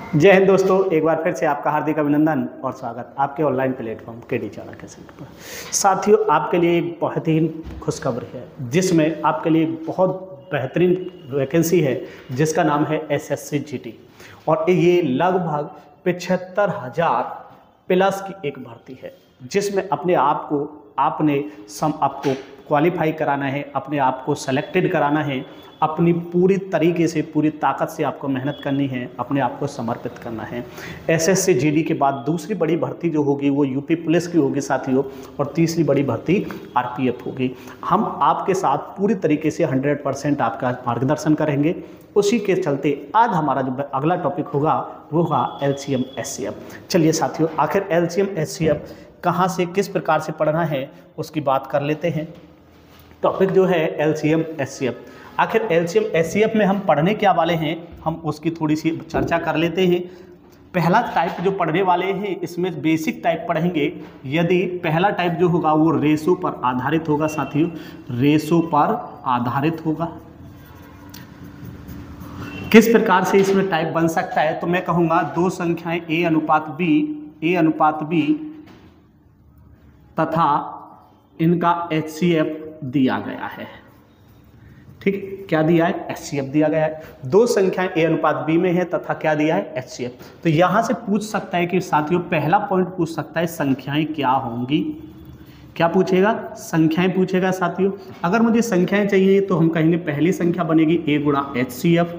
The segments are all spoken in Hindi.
जय हिंद दोस्तों, एक बार फिर से आपका हार्दिक अभिनंदन और स्वागत आपके online platform KD Chanakya centre पर। साथियों, आपके लिए एक बहुत ही खुशखबरी है जिसमें आपके लिए एक बहुत बेहतरीन वैकेंसी है जिसका नाम है एसएससी जीडी और ये लगभग 75,000 प्लस की एक भर्ती है जिसमें अपने आप को आपको क्वालिफाई कराना है, अपने आप को सेलेक्टेड कराना है, अपनी पूरी तरीके से पूरी ताकत से आपको मेहनत करनी है, अपने आप को समर्पित करना है। एसएससी जीडी के बाद दूसरी बड़ी भर्ती जो होगी वो यूपी पुलिस की होगी साथियों, और तीसरी बड़ी भर्ती आरपीएफ होगी। हम आपके साथ पूरी तरीके से 100% आपका मार्गदर्शन करेंगे। उसी के चलते आज हमारा जो अगला टॉपिक होगा वो होगा एलसीएम एचसीएफ। चलिए साथियों, आखिर एलसीएम एचसीएफ कहाँ से किस प्रकार से पढ़ना है उसकी बात कर लेते हैं। टॉपिक जो है एलसीएम एचसीएफ, आखिर एलसीएम एचसीएफ में हम पढ़ने क्या वाले हैं, हम उसकी थोड़ी सी चर्चा कर लेते हैं। पहला टाइप जो पढ़ने वाले हैं इसमें बेसिक टाइप पढ़ेंगे। यदि पहला टाइप जो होगा वो रेशो पर आधारित होगा साथियों, रेशो पर आधारित होगा। किस प्रकार से इसमें टाइप बन सकता है, तो मैं कहूँगा दो संख्याएं ए अनुपात बी तथा इनका एचसीएफ दिया गया है। ठीक, क्या दिया है? एचसीएफ दिया गया है। दो संख्याएं ए अनुपात बी में है तथा क्या दिया है? एचसीएफ। तो यहां से पूछ सकता है कि साथियों, पहला पॉइंट पूछ सकता है संख्याएं क्या होंगी। क्या पूछेगा? संख्याएं पूछेगा साथियों। अगर मुझे संख्याएं चाहिए तो हम कहेंगे पहली संख्या बनेगी ए गुणा एचसीएफ,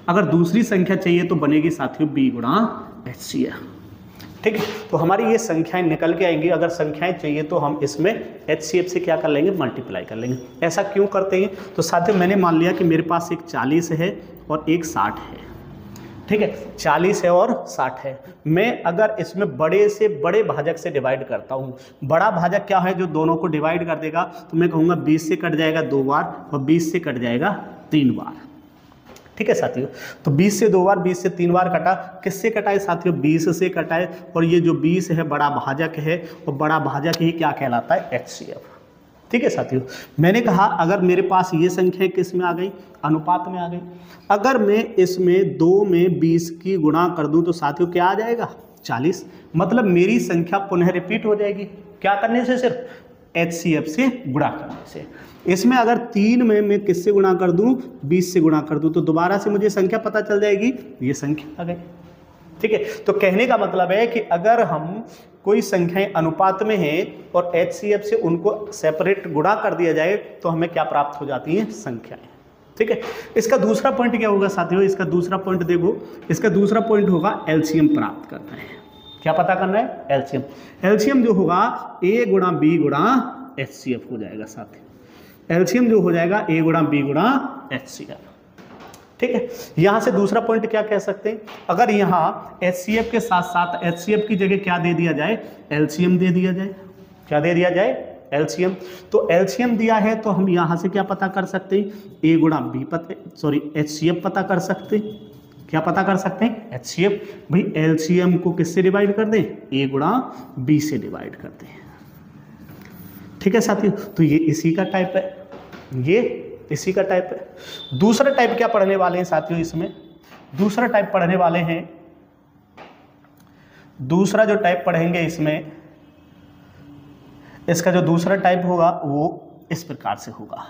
अगर दूसरी संख्या चाहिए तो बनेगी साथियों बी गुणा एचसीएफ। ठीक है, तो हमारी ये संख्याएं निकल के आएंगी। अगर संख्याएं चाहिए तो हम इसमें एचसीएफ से क्या कर लेंगे? मल्टीप्लाई कर लेंगे। ऐसा क्यों करते हैं? तो साथियों, मैंने मान लिया कि मेरे पास एक 40 है और एक 60 है। ठीक है, 40 है और 60 है। मैं अगर इसमें बड़े से बड़े भाजक से डिवाइड करता हूँ, बड़ा भाजक क्या है जो दोनों को डिवाइड कर देगा, तो मैं कहूँगा 20 से कट जाएगा 2 बार और 20 से कट जाएगा 3 बार। ठीक है साथियों, तो 20 से 2 बार 20 से 3 बार कटा। किससे कटा है साथियों? 20 से कटा है। और ये जो 20 है बड़ा भाजक है और बड़ा भाजक ही क्या कहलाता है? एचसीएफ। ठीक है साथियों, मैंने कहा अगर मेरे पास ये संख्या किस में आ गई? अनुपात में आ गई। अगर मैं इसमें 2 में 20 की गुणा कर दूं तो साथियों क्या आ जाएगा? 40। मतलब मेरी संख्या पुनः रिपीट हो जाएगी। क्या करने से? सिर्फ एचसीएफ से गुणा करने से। इसमें अगर 3 में मैं किससे गुणा कर दूं? 20 से गुणा कर दूं तो दोबारा से मुझे संख्या पता चल जाएगी, ये संख्या आ गई। ठीक है, तो कहने का मतलब है कि अगर हम कोई संख्याएं अनुपात में हैं और एचसीएफ से उनको सेपरेट गुणा कर दिया जाए तो हमें क्या प्राप्त हो जाती हैं? संख्याएं। ठीक है, इसका दूसरा पॉइंट क्या होगा साथियों? इसका दूसरा पॉइंट देखो, इसका दूसरा पॉइंट होगा एलसीएम प्राप्त करना है। क्या पता करना है? एलसीएम। एलसीएम जो होगा ए गुणा बी गुणा एचसीएफ हो जाएगा साथियों। एलसीएम जो हो जाएगा ए गुणा बी गुणा एचसीएफ। ठीक है, यहां से दूसरा पॉइंट क्या कह सकते हैं? अगर यहां एचसीएफ के साथ साथ एचसीएफ की जगह क्या दे दिया जाए? एलसीएम दे दिया जाए। क्या दे दिया जाए? एलसीएम। तो एलसीएम दिया है तो हम यहां से क्या पता कर सकते हैं? ए गुणा बी एचसीएफ पता कर सकते हैं। क्या पता कर सकते हैं? एचसीएफ। भाई एलसीएम को किससे डिवाइड कर दें? ए गुणा बी से डिवाइड कर दें। ठीक है साथियों, तो ये इसी का टाइप है, ये इसी का टाइप है। दूसरा टाइप क्या पढ़ने वाले हैं साथियों? इसमें दूसरा टाइप पढ़ने वाले हैं, दूसरा जो टाइप पढ़ेंगे इसमें, इसका जो दूसरा टाइप होगा वो इस प्रकार से होगा।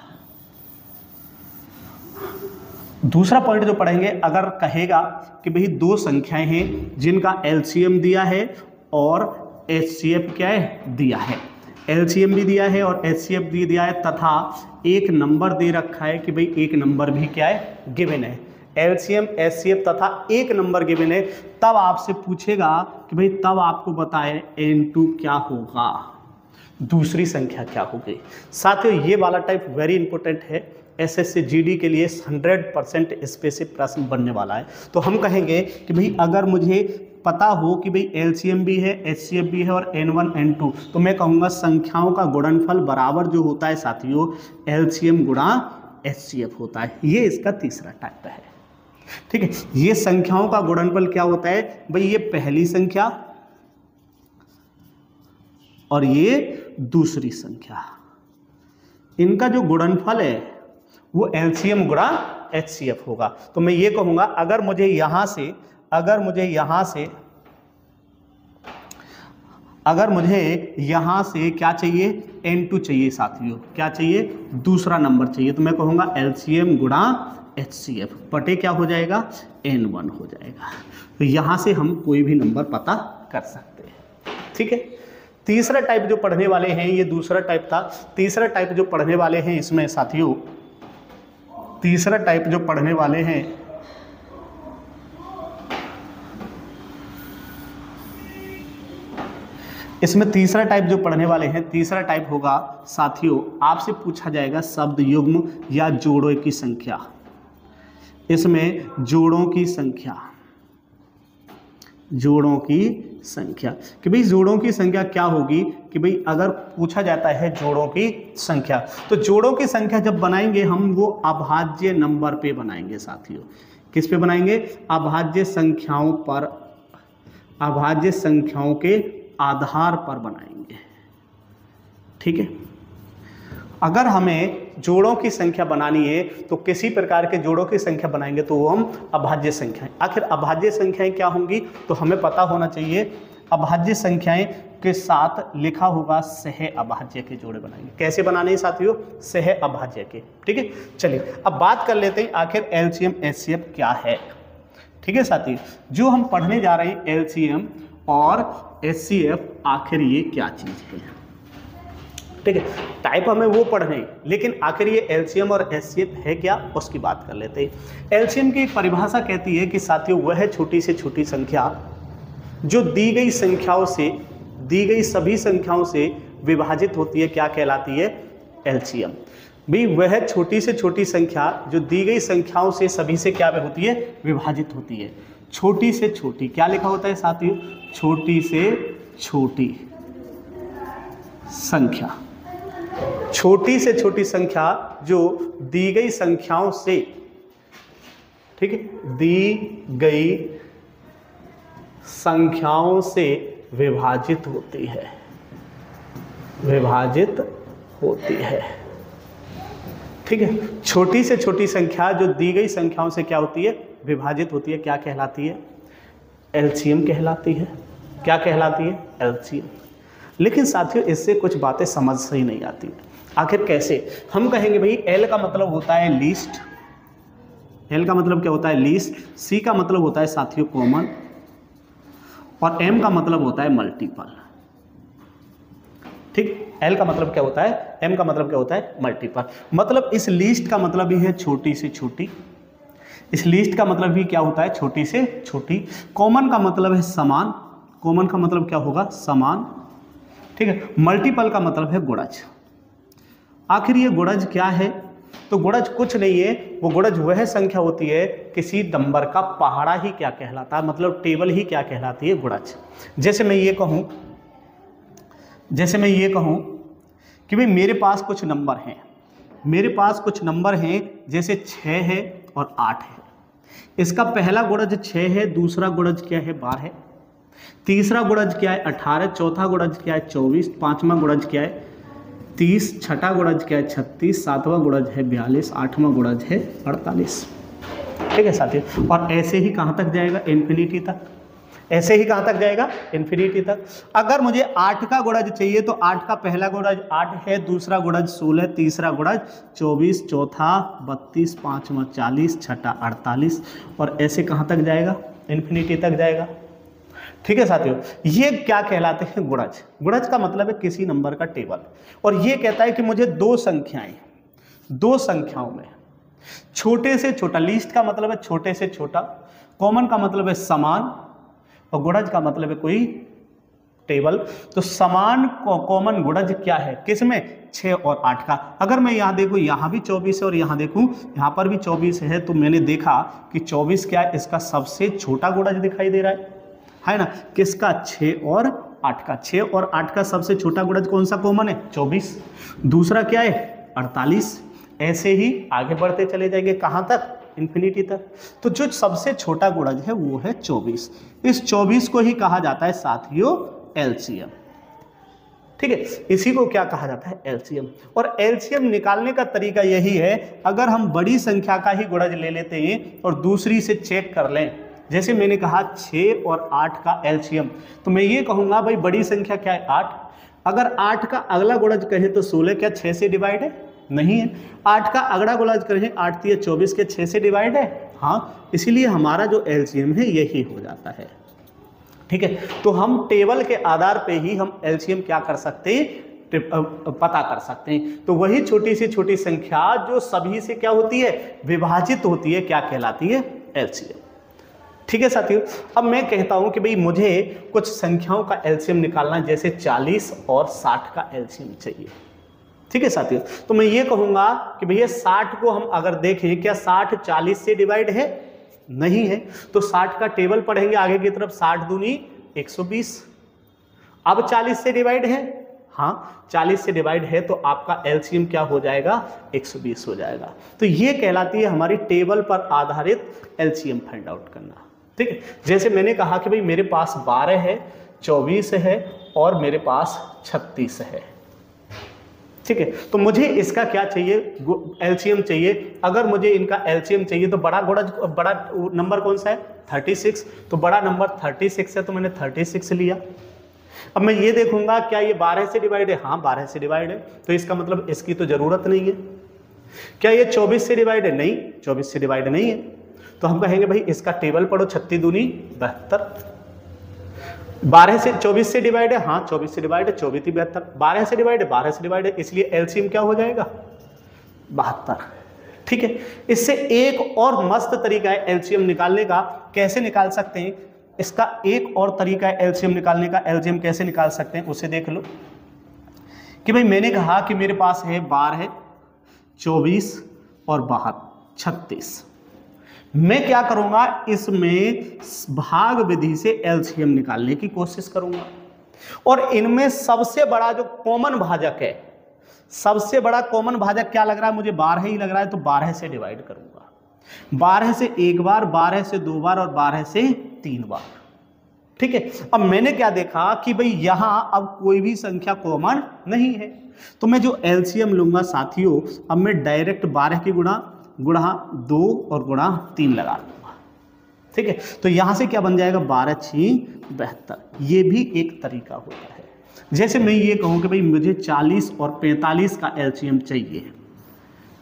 दूसरा पॉइंट जो पढ़ेंगे, अगर कहेगा कि भाई दो संख्याएं हैं जिनका एलसीएम दिया है और एचसीएफ क्या है? दिया है। एलसीएम भी दिया है और एचसीएफ भी दिया है तथा एक नंबर दे रखा है कि भाई एक नंबर भी क्या है? गिवन है। एलसीएम एचसीएफ तथा एक नंबर गिवन है। तब आपसे पूछेगा कि भाई तब आपको बताए n2 क्या होगा, दूसरी संख्या क्या होगी। साथियों, ये वाला टाइप वेरी इंपॉर्टेंट है। एसएससी जीडी के लिए 100% स्पेसिफिक प्रश्न बनने वाला है। तो हम कहेंगे कि भाई अगर मुझे पता हो कि भाई एलसीएम भी है, एचसीएफ भी है और n1 n2, तो मैं कहूँगा संख्याओं का गुणनफल बराबर जो होता है साथियों, एलसीएम गुणा एचसीएफ होता है। ये इसका तीसरा टाइप है। ठीक है, ये संख्याओं का गुणनफल क्या होता है? भाई ये पहली संख्या और ये दूसरी संख्या, इनका जो गुणनफल है वो एलसीएम गुणा एचसीएफ होगा। तो मैं ये कहूँगा अगर मुझे यहाँ से अगर मुझे यहां से क्या चाहिए, n2 चाहिए साथियों, क्या चाहिए, दूसरा नंबर चाहिए, तो मैं कहूंगा LCM गुणा HCF बटे क्या हो जाएगा, n1 हो जाएगा। तो यहां से हम कोई भी नंबर पता कर सकते हैं। ठीक है, तीसरा टाइप जो पढ़ने वाले हैं, ये दूसरा टाइप था, तीसरा टाइप जो पढ़ने वाले हैं इसमें साथियों, तीसरा टाइप जो पढ़ने वाले हैं इसमें तीसरा टाइप जो पढ़ने वाले हैं, तीसरा टाइप होगा साथियों, आपसे पूछा जाएगा शब्द युग्म या जोड़ों की संख्या। इसमें जोड़ों की संख्या, जोड़ों की संख्या कि भाई जोड़ों की संख्या क्या होगी, कि भाई अगर पूछा जाता है जोड़ों की संख्या, तो जोड़ों की संख्या जब बनाएंगे हम वो अभाज्य नंबर पे बनाएंगे साथियों। किस पे बनाएंगे, अभाज्य संख्याओं पर, अभाज्य संख्याओं के आधार पर बनाएंगे। ठीक है, अगर हमें जोड़ों की संख्या बनानी है तो किसी प्रकार के जोड़ों की संख्या बनाएंगे तो वो हम अभाज्य संख्याएं, आखिर अभाज्य संख्याएं क्या होंगी, तो हमें पता होना चाहिए। अभाज्य संख्याएं के साथ लिखा होगा सह अभाज्य के जोड़े बनाएंगे। कैसे बनाने हैं साथियों, सह अभाज्य के। ठीक है, चलिए अब बात कर लेते हैं आखिर LCM HCF क्या है। ठीक है साथी, जो हम पढ़ने जा रहे हैं LCM और HCF आखिर ये क्या चीज है। ठीक है, टाइप हमें वो पढ़ने, लेकिन आखिर ये LCM और HCF है क्या, उसकी बात कर लेते हैं। LCM की एक परिभाषा कहती है कि साथियों वह छोटी से छोटी संख्या जो दी गई संख्याओं से, दी गई सभी संख्याओं से विभाजित होती है, क्या कहलाती है, LCM। भाई वह छोटी से छोटी संख्या जो दी गई संख्याओं से सभी से क्या होती है, विभाजित होती है। छोटी से छोटी क्या लिखा होता है साथियों, छोटी से छोटी संख्या, छोटी से छोटी संख्या जो दी गई संख्याओं से, ठीक है, दी गई संख्याओं से विभाजित होती है, विभाजित होती है। ठीक है, छोटी से छोटी संख्या जो दी गई संख्याओं से क्या होती है, विभाजित होती है, क्या कहलाती है, LCM कहलाती है। क्या कहलाती है, LCM। लेकिन साथियों इससे कुछ बातें समझ से ही नहीं आती। आखिर कैसे, हम कहेंगे भाई L का मतलब होता है लीस्ट, L का मतलब क्या होता है, लीस्ट। C का मतलब होता है साथियों कॉमन, और M का मतलब होता है मल्टीपल। ठीक, L का मतलब क्या होता है, M का मतलब क्या होता है, मल्टीपल। मतलब इस लीस्ट का मतलब ही है छोटी से छोटी, इस लीस्ट का मतलब भी क्या होता है, छोटी से छोटी। कॉमन का मतलब है समान, कॉमन का मतलब क्या होगा, समान। ठीक है, मल्टीपल का मतलब है गुणज। आखिर ये गुणज क्या है, तो गुणज कुछ नहीं है, वो गुणज वह संख्या होती है किसी नंबर का पहाड़ा ही क्या कहलाता है, मतलब टेबल ही क्या कहलाती है, गुणज। जैसे मैं ये कहूँ, जैसे मैं ये कहूँ कि भाई मेरे पास कुछ नंबर हैं, मेरे पास कुछ नंबर हैं, जैसे 6 है और 8 है। इसका पहला गुणज 6 है, दूसरा गुणज क्या है, 12 है, तीसरा गुणज क्या है, 18, चौथा गुणज क्या है, 24, पांचवा गुणज क्या है, 30, छठा गुणज क्या है, 36, सातवां गुणज है 42, आठवां गुणज है 48। ठीक है साथियों, और ऐसे ही कहाँ तक जाएगा, इन्फिनिटी तक। ऐसे ही कहाँ तक जाएगा, इन्फिनिटी तक। अगर मुझे 8 का गुणज चाहिए तो 8 का पहला गुणज 8 है, दूसरा गुणज 16, तीसरा गुणज 24, चौथा 32, पांचवा 40, छठा 48, और ऐसे कहाँ तक जाएगा, इन्फिनिटी तक जाएगा। ठीक है साथियों, ये क्या कहलाते हैं, गुणज। गुणज का मतलब है किसी नंबर का टेबल, और ये कहता है कि मुझे दो संख्याएं, दो संख्याओं में छोटे से छोटा, लीस्ट का मतलब है छोटे से छोटा, कॉमन का मतलब है समान, और गुणज का मतलब है कोई टेबल। तो समान कॉमन गुणज क्या है, किसमें, 6 और 8 का। अगर मैं यहाँ देखूँ, यहाँ भी 24 है और यहाँ देखूँ यहाँ पर भी 24 है, तो मैंने देखा कि 24 क्या है, इसका सबसे छोटा गुणज दिखाई दे रहा है ना, किसका, 6 और 8 का। 6 और 8 का सबसे छोटा गुणज कौन सा कॉमन है, 24। दूसरा क्या है, 48। ऐसे ही आगे बढ़ते चले जाएंगे, कहाँ तक, इन्फिनिटी तक। तो जो सबसे छोटा गुणज है वो है 24। इस 24 को ही कहा जाता है साथियों LCM। ठीक है, इसी को क्या कहा जाता है, LCM। और LCM निकालने का तरीका यही है, अगर हम बड़ी संख्या का ही गुणज ले लेते हैं और दूसरी से चेक कर लें, जैसे मैंने कहा 6 और 8 का एलसीएम, तो मैं ये कहूँगा भाई बड़ी संख्या क्या है 8। अगर 8 का अगला गुणज कहें तो 16 क्या 6 से डिवाइड है? नहीं है। 8 का अगला गुणज करें 8 3 24 के 6 से डिवाइड है? हाँ, इसीलिए हमारा जो एलसीएम है यही हो जाता है। ठीक है, तो हम टेबल के आधार पे ही हम एलसीएम क्या कर सकते हैं, पता कर सकते हैं। तो वही छोटी से छोटी संख्या जो सभी से क्या होती है, विभाजित होती है, क्या कहलाती है, एलसीएम। ठीक है साथियों, अब मैं कहता हूं कि भाई मुझे कुछ संख्याओं का एलसीएम निकालना है, जैसे 40 और 60 का एलसीएम चाहिए। ठीक है साथियों, तो मैं ये कहूंगा कि भैया 60 को हम अगर देखें, क्या 60 40 से डिवाइड है? नहीं है। तो 60 का टेबल पढ़ेंगे आगे की तरफ, 60 दूनी 120। अब 40 से डिवाइड है? हाँ, 40 से डिवाइड है, तो आपका एलसीएम क्या हो जाएगा, 120 हो जाएगा। तो ये कहलाती है हमारी टेबल पर आधारित एलसीएम फाइंड आउट करना। ठीक है, जैसे मैंने कहा कि भाई मेरे पास 12 है, 24 है और मेरे पास 36 है। ठीक है, तो मुझे इसका क्या चाहिए, एलसीएम चाहिए। अगर मुझे इनका एलसीएम चाहिए तो बड़ा नंबर कौन सा है, 36। तो बड़ा नंबर 36 है, तो मैंने 36 लिया। अब मैं ये देखूंगा क्या ये 12 से डिवाइड है? हाँ, 12 से डिवाइड है, तो इसका मतलब इसकी तो जरूरत नहीं है। क्या ये 24 से डिवाइड है? नहीं, 24 से डिवाइड नहीं है। तो हम कहेंगे भाई इसका टेबल पढ़ो, 36 दूनी 72। 12 से 24 से डिवाइड है? हाँ, 24 से डिवाइड है, 24 72। 12 से डिवाइड है? 12 से डिवाइड है, इसलिए एलसीएम क्या हो जाएगा, 72। ठीक है, इससे एक और मस्त तरीका है एलसीएम निकालने का। कैसे निकाल सकते हैं इसका, एक और तरीका है एलसीएम निकालने का। एलसीएम कैसे निकाल सकते हैं उसे देख लो कि भाई मैंने कहा कि मेरे पास है 12, 24 और 36। मैं क्या करूंगा, इसमें भाग विधि से एलसीएम निकालने की कोशिश करूंगा, और इनमें सबसे बड़ा जो कॉमन भाजक है, सबसे बड़ा कॉमन भाजक क्या लग रहा है मुझे, 12 ही लग रहा है, तो 12 से डिवाइड करूंगा। 12 से एक बार, 12 से दो बार और 12 से 3 बार। ठीक है, अब मैंने क्या देखा कि भाई यहां अब कोई भी संख्या कॉमन नहीं है, तो मैं जो एलसीएम लूंगा साथियों, अब मैं डायरेक्ट 12 की गुणा 2 और गुणा 3 लगा लूंगा। ठीक है, तो यहां से क्या बन जाएगा, 12 6 72। ये भी एक तरीका होता है। जैसे मैं ये कहूं कि भाई मुझे 40 और 45 का एलसीएम चाहिए।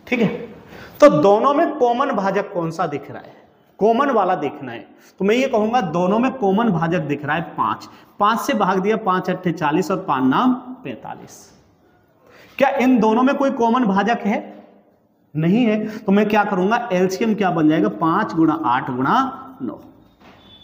ठीक है, तो दोनों में कॉमन भाजक कौन सा दिख रहा है, कॉमन वाला देखना है। तो मैं ये कहूंगा दोनों में कॉमन भाजक दिख रहा है 5। 5 से भाग दिया, 5 8 40 और 5 नाम 45। क्या इन दोनों में कोई कॉमन भाजक है? नहीं है। तो मैं क्या करूंगा, एलसीएम क्या बन जाएगा, 5 गुणा 8 गुणा 9।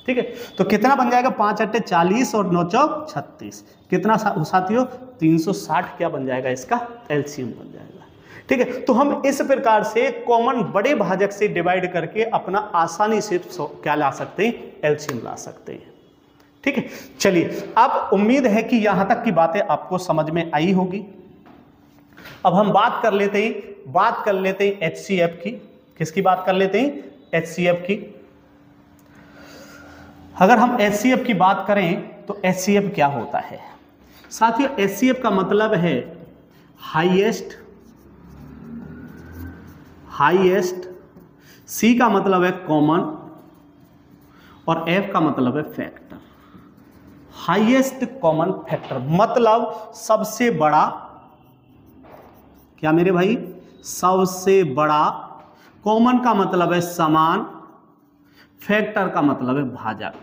ठीक है, तो कितना बन जाएगा, 5 8 40 और 9 चौक 36। कितना साथियों, 360 क्या बन जाएगा, इसका एलसीएम बन जाएगा। ठीक है, तो हम इस प्रकार से कॉमन बड़े भाजक से डिवाइड करके अपना आसानी से क्या ला सकते हैं, एलसीएम ला सकते हैं। ठीक है, चलिए अब उम्मीद है कि यहां तक की बातें आपको समझ में आई होगी। अब हम बात कर लेते हैं एचसीएफ की। किसकी बात कर लेते हैं, एचसीएफ की। अगर हम एचसीएफ की बात करें तो एचसीएफ क्या होता है साथियों, एचसीएफ का मतलब है हाईएस्ट, सी का मतलब है कॉमन और एफ का मतलब है फैक्टर। हाईएस्ट कॉमन फैक्टर मतलब सबसे बड़ा, क्या मेरे भाई, सबसे बड़ा। कॉमन का मतलब है समान, फैक्टर का मतलब है भाजक।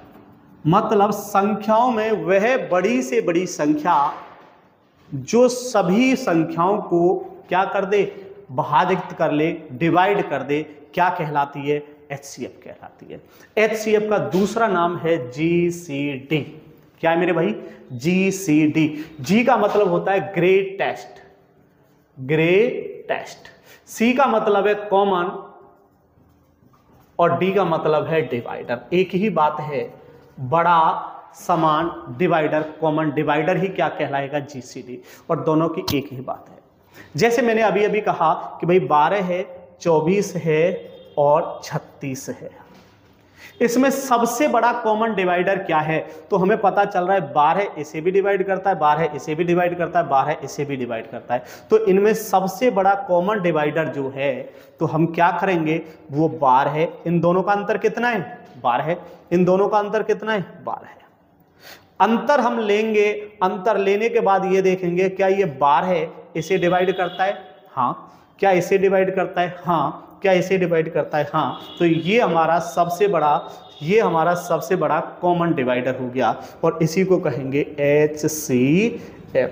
मतलब संख्याओं में वह बड़ी से बड़ी संख्या जो सभी संख्याओं को क्या कर दे, भाजित कर ले, डिवाइड कर दे, क्या कहलाती है, एचसीएफ कहलाती है। एचसीएफ का दूसरा नाम है जीसीडी। क्या है मेरे भाई, जीसीडी। जी का मतलब होता है ग्रेटेस्ट, सी का मतलब है कॉमन और डी का मतलब है डिवाइडर। एक ही बात है, बड़ा, समान, डिवाइडर, कॉमन, डिवाइडर ही क्या कहलाएगा, जीसीडी। और दोनों की एक ही बात है। जैसे मैंने अभी अभी कहा कि भाई 12 है, 24 है और 36 है। इसमें सबसे बड़ा कॉमन डिवाइडर क्या है? तो हमें पता चल रहा है 12 इसे भी डिवाइड करता है, 12 इसे भी डिवाइड करता है, 12 इसे भी डिवाइड करता है। तो इनमें सबसे बड़ा कॉमन डिवाइडर जो है, तो हम क्या करेंगे, वो 12 है। इन दोनों का अंतर कितना है? 12 है। इन दोनों का अंतर कितना है? 12 है। अंतर हम लेंगे, अंतर लेने के बाद ये देखेंगे क्या ये 12 इसे डिवाइड करता है? हाँ। क्या इसे डिवाइड करता है? हाँ। क्या इसे डिवाइड करता है? हाँ। तो ये हमारा सबसे बड़ा कॉमन डिवाइडर हो गया और इसी को कहेंगे HCF।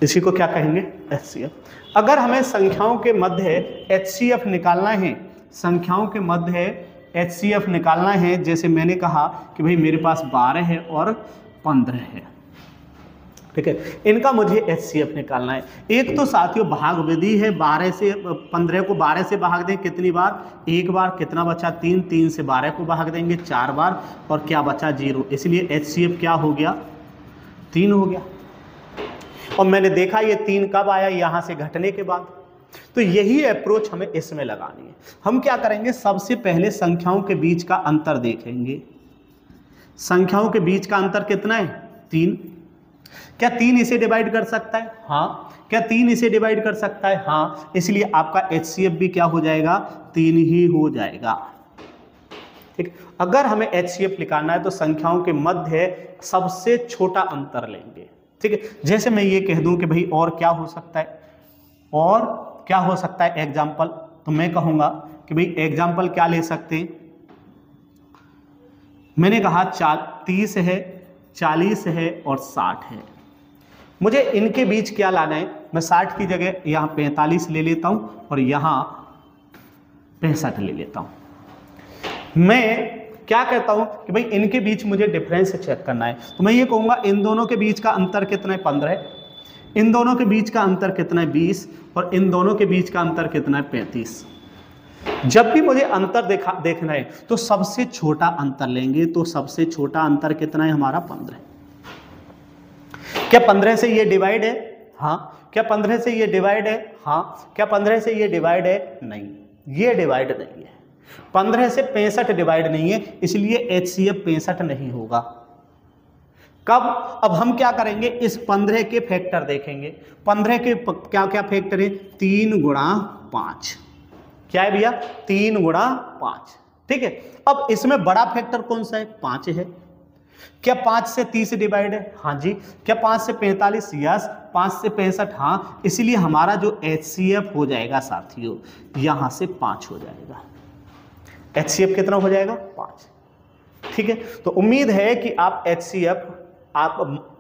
इसी को क्या कहेंगे? HCF। अगर हमें संख्याओं के मध्य HCF निकालना है, संख्याओं के मध्य HCF निकालना है, जैसे मैंने कहा कि भाई मेरे पास 12 है और 15 है, ठीक है, इनका मुझे HCF निकालना है। एक तो साथियों भाग विधि है, 15 को 12 से भाग दें कितनी बार? एक बार। कितना बचा? 3। 3 से 12 को भाग देंगे 4 बार और क्या बचा? 0। इसलिए HCF क्या हो गया? 3 हो गया। और मैंने देखा ये 3 कब आया? यहां से घटने के बाद। तो यही अप्रोच हमें इसमें लगानी है। हम क्या करेंगे, सबसे पहले संख्याओं के बीच का अंतर देखेंगे। संख्याओं के बीच का अंतर कितना है? 3। क्या 3 इसे डिवाइड कर सकता है? हाँ। क्या 3 इसे डिवाइड कर सकता है? हाँ। इसलिए आपका HCF भी क्या हो जाएगा? 3 ही हो जाएगा। ठीक। अगर हमें HCF निकालना है तो संख्याओं के मध्य सबसे छोटा अंतर लेंगे। ठीक है। जैसे मैं ये कह दूं कि भाई और क्या हो सकता है, और क्या हो सकता है एग्जाम्पल, तो मैं कहूंगा कि भाई एग्जाम्पल क्या ले सकते हैं। मैंने कहा 30 है, 40 है और 60 है। मुझे इनके बीच क्या लाना है? मैं 60 की जगह यहाँ 45 ले लेता हूँ और यहाँ 65 ले लेता हूँ। मैं क्या कहता हूँ कि भाई इनके बीच मुझे डिफरेंस चेक करना है, तो मैं ये कहूँगा इन दोनों के बीच का अंतर कितना है? 15। इन दोनों के बीच का अंतर कितना है? 20। और इन दोनों के बीच का अंतर कितना है? 35। जब भी मुझे अंतर देखना है तो सबसे छोटा अंतर लेंगे। तो सबसे छोटा अंतर कितना है हमारा? 15। क्या 15 से ये डिवाइड है? हाँ। क्या 15 से ये डिवाइड है? हाँ। क्या 15 से ये डिवाइड है? नहीं, ये डिवाइड नहीं है। 15 से 65 डिवाइड नहीं है, इसलिए HCF 65 नहीं होगा। कब? अब हम क्या करेंगे, इस 15 के फैक्टर देखेंगे। 15 के क्या क्या फैक्टर है? 3 गुणा 5। क्या है भैया? 3 गुणा 5। ठीक है। अब इसमें बड़ा फैक्टर कौन सा है? 5 है। क्या 5 से 30 डिवाइड है? हाँ जी। क्या 5 से 45? यस। 5 से 65? हाँ। इसलिए हमारा जो HCF हो जाएगा साथियों, यहां से 5 हो जाएगा। HCF कितना हो जाएगा? 5। ठीक है। तो उम्मीद है कि आप HCF आप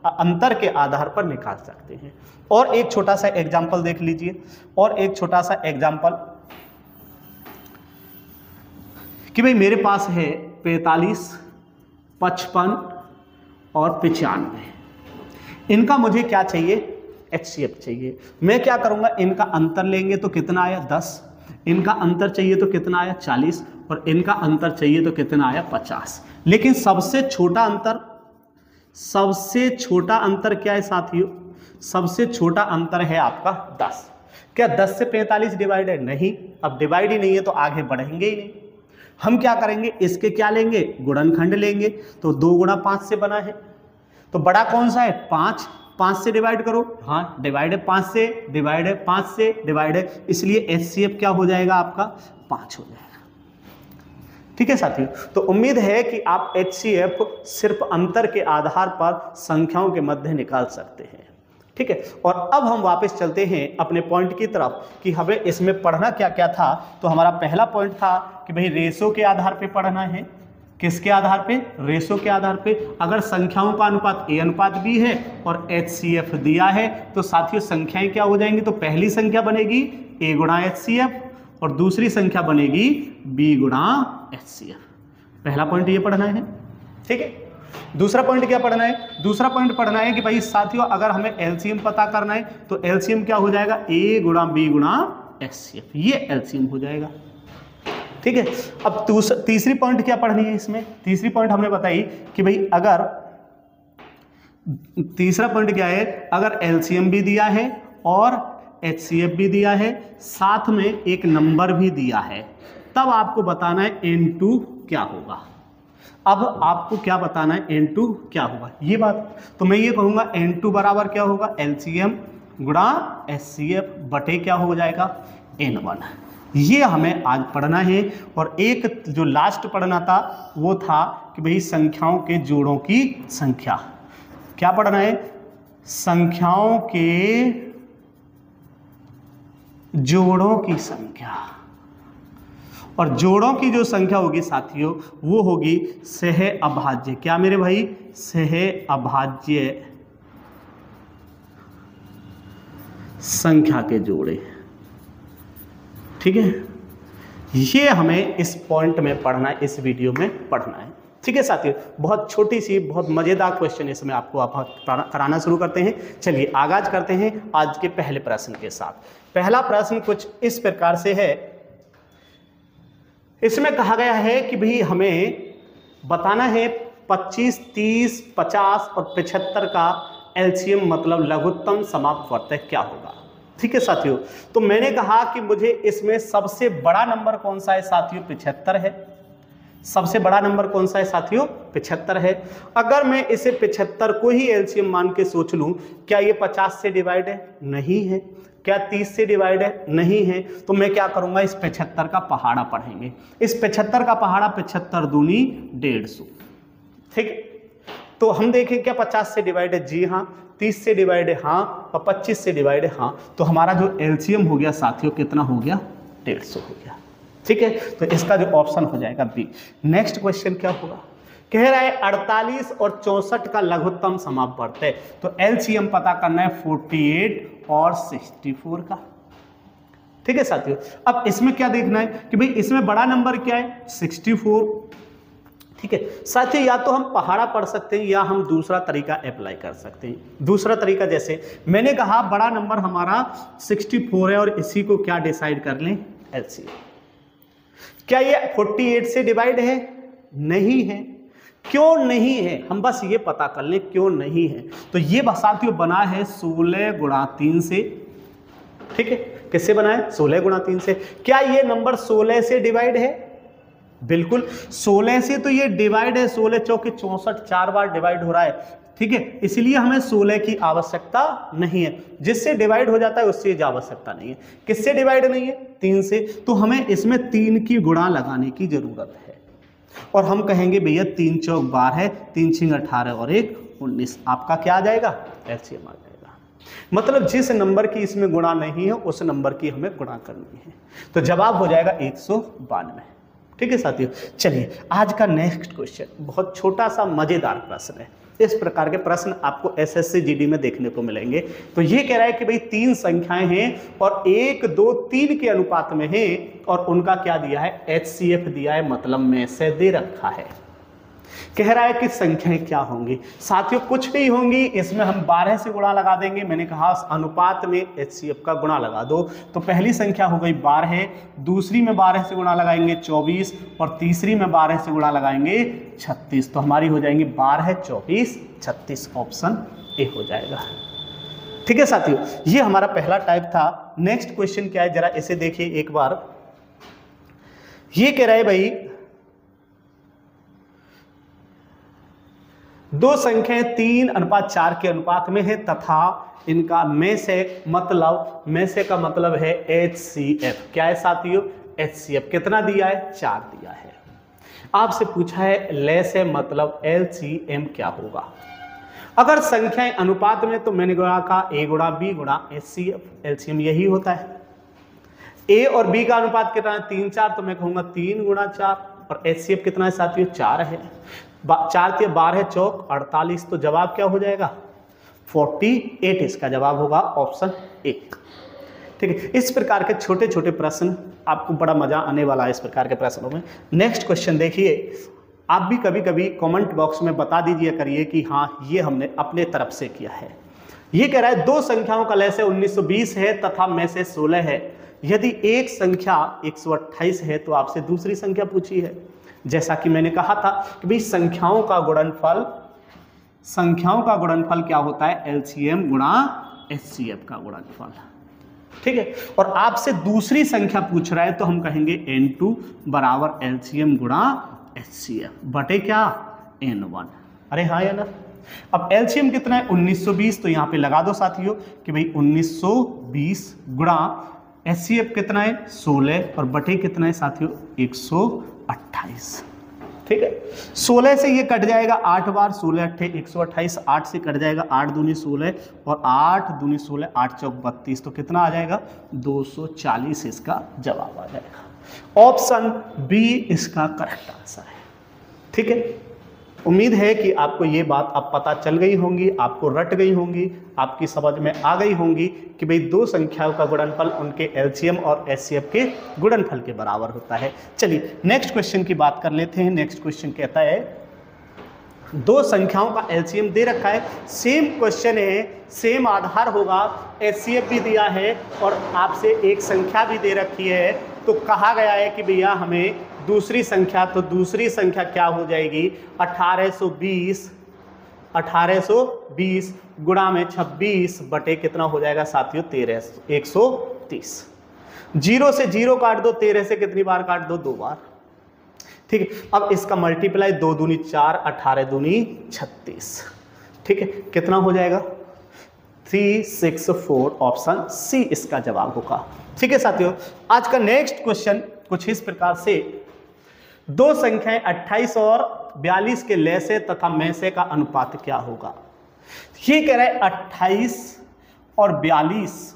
अंतर के आधार पर निकाल सकते हैं। और एक छोटा सा एग्जांपल देख लीजिए, और एक छोटा सा एग्जांपल कि भाई मेरे पास है 45, 55 और 95। इनका मुझे क्या चाहिए? HCF चाहिए। मैं क्या करूंगा, इनका अंतर लेंगे तो कितना आया? 10। इनका अंतर चाहिए तो कितना आया? 40। और इनका अंतर चाहिए तो कितना आया? 50। लेकिन सबसे छोटा अंतर क्या है साथियों? सबसे छोटा अंतर है आपका 10। क्या 10 से 45 डिवाइड है? नहीं। अब डिवाइड ही नहीं है तो आगे बढ़ेंगे ही नहीं। हम क्या करेंगे, इसके क्या लेंगे? गुणनखंड लेंगे। तो 2 गुणा 5 से बना है, तो बड़ा कौन सा है? 5। 5 से डिवाइड करो। हाँ, डिवाइड है 5 से, डिवाइड है 5 से, डिवाइड है, इसलिए HCF क्या हो जाएगा आपका? 5 हो जाएगा। ठीक है साथियों। तो उम्मीद है कि आप HCF सिर्फ अंतर के आधार पर संख्याओं के मध्य निकाल सकते हैं। ठीक है। और अब हम वापस चलते हैं अपने पॉइंट की तरफ कि हमें इसमें पढ़ना क्या क्या था। तो हमारा पहला पॉइंट था कि भाई रेशो के आधार पे पढ़ना है। किसके आधार पे? रेशो के आधार पे। अगर संख्याओं का अनुपात A अनुपात B है और HCF दिया है तो साथियों संख्याएं क्या हो जाएंगी? तो पहली संख्या बनेगी A गुणा HCF और दूसरी संख्या बनेगी B गुणा HCF। पहला पॉइंट ये पढ़ना है। ठीक है। दूसरा पॉइंट क्या पढ़ना है? दूसरा पॉइंट पढ़ना है कि भाई साथियों अगर हमें LCM पता करना है तो LCM क्या हो जाएगा? A गुणा B गुणा HCF, ये LCM हो जाएगा। ठीक है। अब तीसरी पॉइंट क्या पढ़नी है इसमें? तीसरी पॉइंट हमने बताई कि भाई अगर तीसरा पॉइंट क्या है, अगर LCM भी दिया है और HCF भी दिया है, साथ में एक नंबर भी दिया है, तब आपको बताना है N2 क्या होगा। अब आपको क्या बताना है, N2 क्या होगा ये बात। तो मैं ये कहूँगा N2 बराबर क्या होगा, LCM गुणा HCF बटे क्या हो जाएगा, N1। ये हमें आज पढ़ना है। और एक जो लास्ट पढ़ना था वो था कि भाई संख्याओं के जोड़ों की संख्या। क्या पढ़ना है, संख्याओं के जोड़ों की संख्या। और जोड़ों की जो संख्या होगी साथियों वो होगी सह अभाज्य। क्या मेरे भाई, सह अभाज्य संख्या के जोड़े। ठीक है, ये हमें इस पॉइंट में पढ़ना है, इस वीडियो में पढ़ना है। ठीक है साथियों, बहुत छोटी सी बहुत मजेदार क्वेश्चन इसमें आपको कराना शुरू करते हैं। चलिए आगाज करते हैं आज के पहले प्रश्न के साथ। पहला प्रश्न कुछ इस प्रकार से है। इसमें कहा गया है कि भाई हमें बताना है 25, 30, 50 और 75 का एलसीएम मतलब लघुत्तम समाप्त वर्तक क्या होगा। ठीक है साथियों, तो मैंने कहा कि मुझे इसमें सबसे बड़ा नंबर कौन सा है साथियों, 75 है। सबसे बड़ा नंबर कौन सा है साथियों, 75 है। अगर मैं इसे 75 को ही एलसीएम मान के सोच लूं, क्या ये 50 से डिवाइड है, नहीं है। क्या 30 से डिवाइड है, नहीं है। तो मैं क्या करूंगा, इस 75 का पहाड़ा पढ़ेंगे। इस 75 का पहाड़ा 75 दूनी 150। ठीक, तो हम देखें क्या 50 से डिवाइड है, जी हाँ। 30 से डिवाइड है, हाँ। और 25 से डिवाइड है, हाँ। तो हमारा जो एलसीएम हो गया साथियों कितना हो गया, 150 हो गया। ठीक है, तो इसका जो ऑप्शन हो जाएगा बी। नेक्स्ट क्वेश्चन क्या होगा, कह रहा है 48 और 64 का लघुत्तम समाप्त वर्तक। तो एलसीएम पता करना है 48 और 64 का। ठीक है साथियों, अब इसमें क्या देखना है कि भाई इसमें बड़ा नंबर क्या है, 64। ठीक है साथियों, या तो हम पहाड़ा पढ़ सकते हैं या हम दूसरा तरीका अप्लाई कर सकते हैं। दूसरा तरीका जैसे मैंने कहा बड़ा नंबर हमारा 64 है और इसी को क्या डिसाइड कर लें, एलसीएम। क्या ये 48 से डिवाइड है, नहीं है। क्यों नहीं है, हम बस ये पता कर लें क्यों नहीं है। तो ये साथियों बना है 16 गुणा 3 से। ठीक है, किससे बना है, 16 गुणा 3 से। क्या ये नंबर 16 से डिवाइड है, बिल्कुल 16 से तो ये डिवाइड है। 16 चौके 64, 4 बार डिवाइड हो रहा है। ठीक है, इसलिए हमें 16 की आवश्यकता नहीं है। जिससे डिवाइड हो जाता है उससे आवश्यकता नहीं है। किससे डिवाइड नहीं है, 3 से। तो हमें इसमें 3 की गुणा लगाने की जरूरत है। और हम कहेंगे भैया 3 चौक 12 है, 3 छिंग 18 और 1 19। आपका क्या आ जाएगा, एलसीएम आ जाएगा। मतलब जिस नंबर की इसमें गुणा नहीं है उस नंबर की हमें गुणा करनी है। तो जवाब हो जाएगा 192। ठीक है साथियों, चलिए आज का नेक्स्ट क्वेश्चन बहुत छोटा सा मजेदार प्रश्न है। इस प्रकार के प्रश्न आपको एसएससी जीडी में देखने को मिलेंगे। तो ये कह रहा है कि भाई 3 संख्याएं हैं और 1, 2, 3 के अनुपात में है और उनका क्या दिया है, एचसीएफ दिया है, मतलब में से दे रखा है। कह रहा है कि संख्याएं क्या होंगी साथियों, कुछ नहीं होंगी। इसमें हम 12 से गुणा लगा देंगे। मैंने कहा अनुपात में एचसीएफ का गुणा लगा दो। तो पहली संख्या हो गई 12, दूसरी में 12 से गुणा लगाएंगे 24 और तीसरी में 12 से गुणा लगाएंगे 36। तो हमारी हो जाएंगी 12, 24, 36। ऑप्शन ए हो जाएगा। ठीक है साथियों, ये हमारा पहला टाइप था। नेक्स्ट क्वेश्चन क्या है, जरा इसे देखिए एक बार। ये कह रहा है भाई 2 संख्याएं 3:4 के अनुपात में है तथा इनका में से का मतलब है एचसीएफ। क्या है साथियों, एचसीएफ कितना दिया है, 4 दिया है। आपसे पूछा है ले से मतलब एलसीएम क्या होगा। अगर संख्याएं अनुपात में तो मैंने कहा ए गुणा बी गुणा एचसीएफ, एलसीएम यही होता है। ए और बी का अनुपात कितना है, 3, 4, तो मैं कहूंगा 3 गुणा 4 और एचसीएफ कितना है साथियों, 4 है। 4 के 12 चौक 48। तो जवाब क्या हो जाएगा, 48। इसका जवाब होगा ऑप्शन ए। ठीक है, इस प्रकार के छोटे छोटे प्रश्न आपको बड़ा मजा आने वाला है इस प्रकार के प्रश्नों में। नेक्स्ट क्वेश्चन देखिए। आप भी कभी कभी कमेंट बॉक्स में बता दीजिए करिए कि हाँ ये हमने अपने तरफ से किया है। ये कह रहा है 2 संख्याओं का लय से 1920 है तथा में से 16 है। यदि एक संख्या 128 है तो आपसे दूसरी संख्या पूछी है। जैसा कि मैंने कहा था कि भाई संख्याओं का गुणनफल क्या होता है, एलसीएम गुणा एचसीएफ का गुणनफल। ठीक है, और आपसे दूसरी संख्या पूछ रहा है तो हम कहेंगे N2 बराबर एलसीएम गुणा HCF बटे क्या N1। अरे हाँ या ना। अब एलसीएम कितना है 1920, तो यहाँ पे लगा दो साथियों कि भाई 1920 गुणा HCF कितना है 16 और बटे कितना है साथियों 128। ठीक है, 16 से ये कट जाएगा 8 बार, 16 अट्ठे 128, 8 से कट जाएगा 8 दूनी 16 और 8 दूनी 16, 8 चौक 32, तो कितना आ जाएगा 240 इसका जवाब आ जाएगा। ऑप्शन बी इसका करेक्ट आंसर है। ठीक है, उम्मीद है कि आपको ये बात अब पता चल गई होंगी, आपको रट गई होंगी, आपकी समझ में आ गई होंगी कि भाई दो संख्याओं का गुणनफल उनके एलसीएम और एचसीएफ के गुणनफल के बराबर होता है। चलिए नेक्स्ट क्वेश्चन की बात कर लेते हैं। नेक्स्ट क्वेश्चन कहता है दो संख्याओं का एलसीएम दे रखा है, सेम क्वेश्चन है, सेम आधार होगा, एचसीएफ भी दिया है और आपसे एक संख्या भी दे रखी है, तो कहा गया है कि भैया हमें दूसरी संख्या, तो दूसरी संख्या क्या हो जाएगी 1820 गुणा में 26 बटे कितना हो जाएगा साथियों 130। 0 से 0 काट दो, 13 से कितनी बार काट दो 2 बार। ठीक है, अब इसका मल्टीप्लाई 2 दूनी 4, 18 दूनी 36। ठीक है, कितना हो जाएगा 364। ऑप्शन सी इसका जवाब होगा। ठीक है साथियों, आज का नेक्स्ट क्वेश्चन कुछ इस प्रकार से, दो संख्याएं 28 और 42 के लैसे तथा मैसे का अनुपात क्या होगा। ये कह रहा है 28 और 42।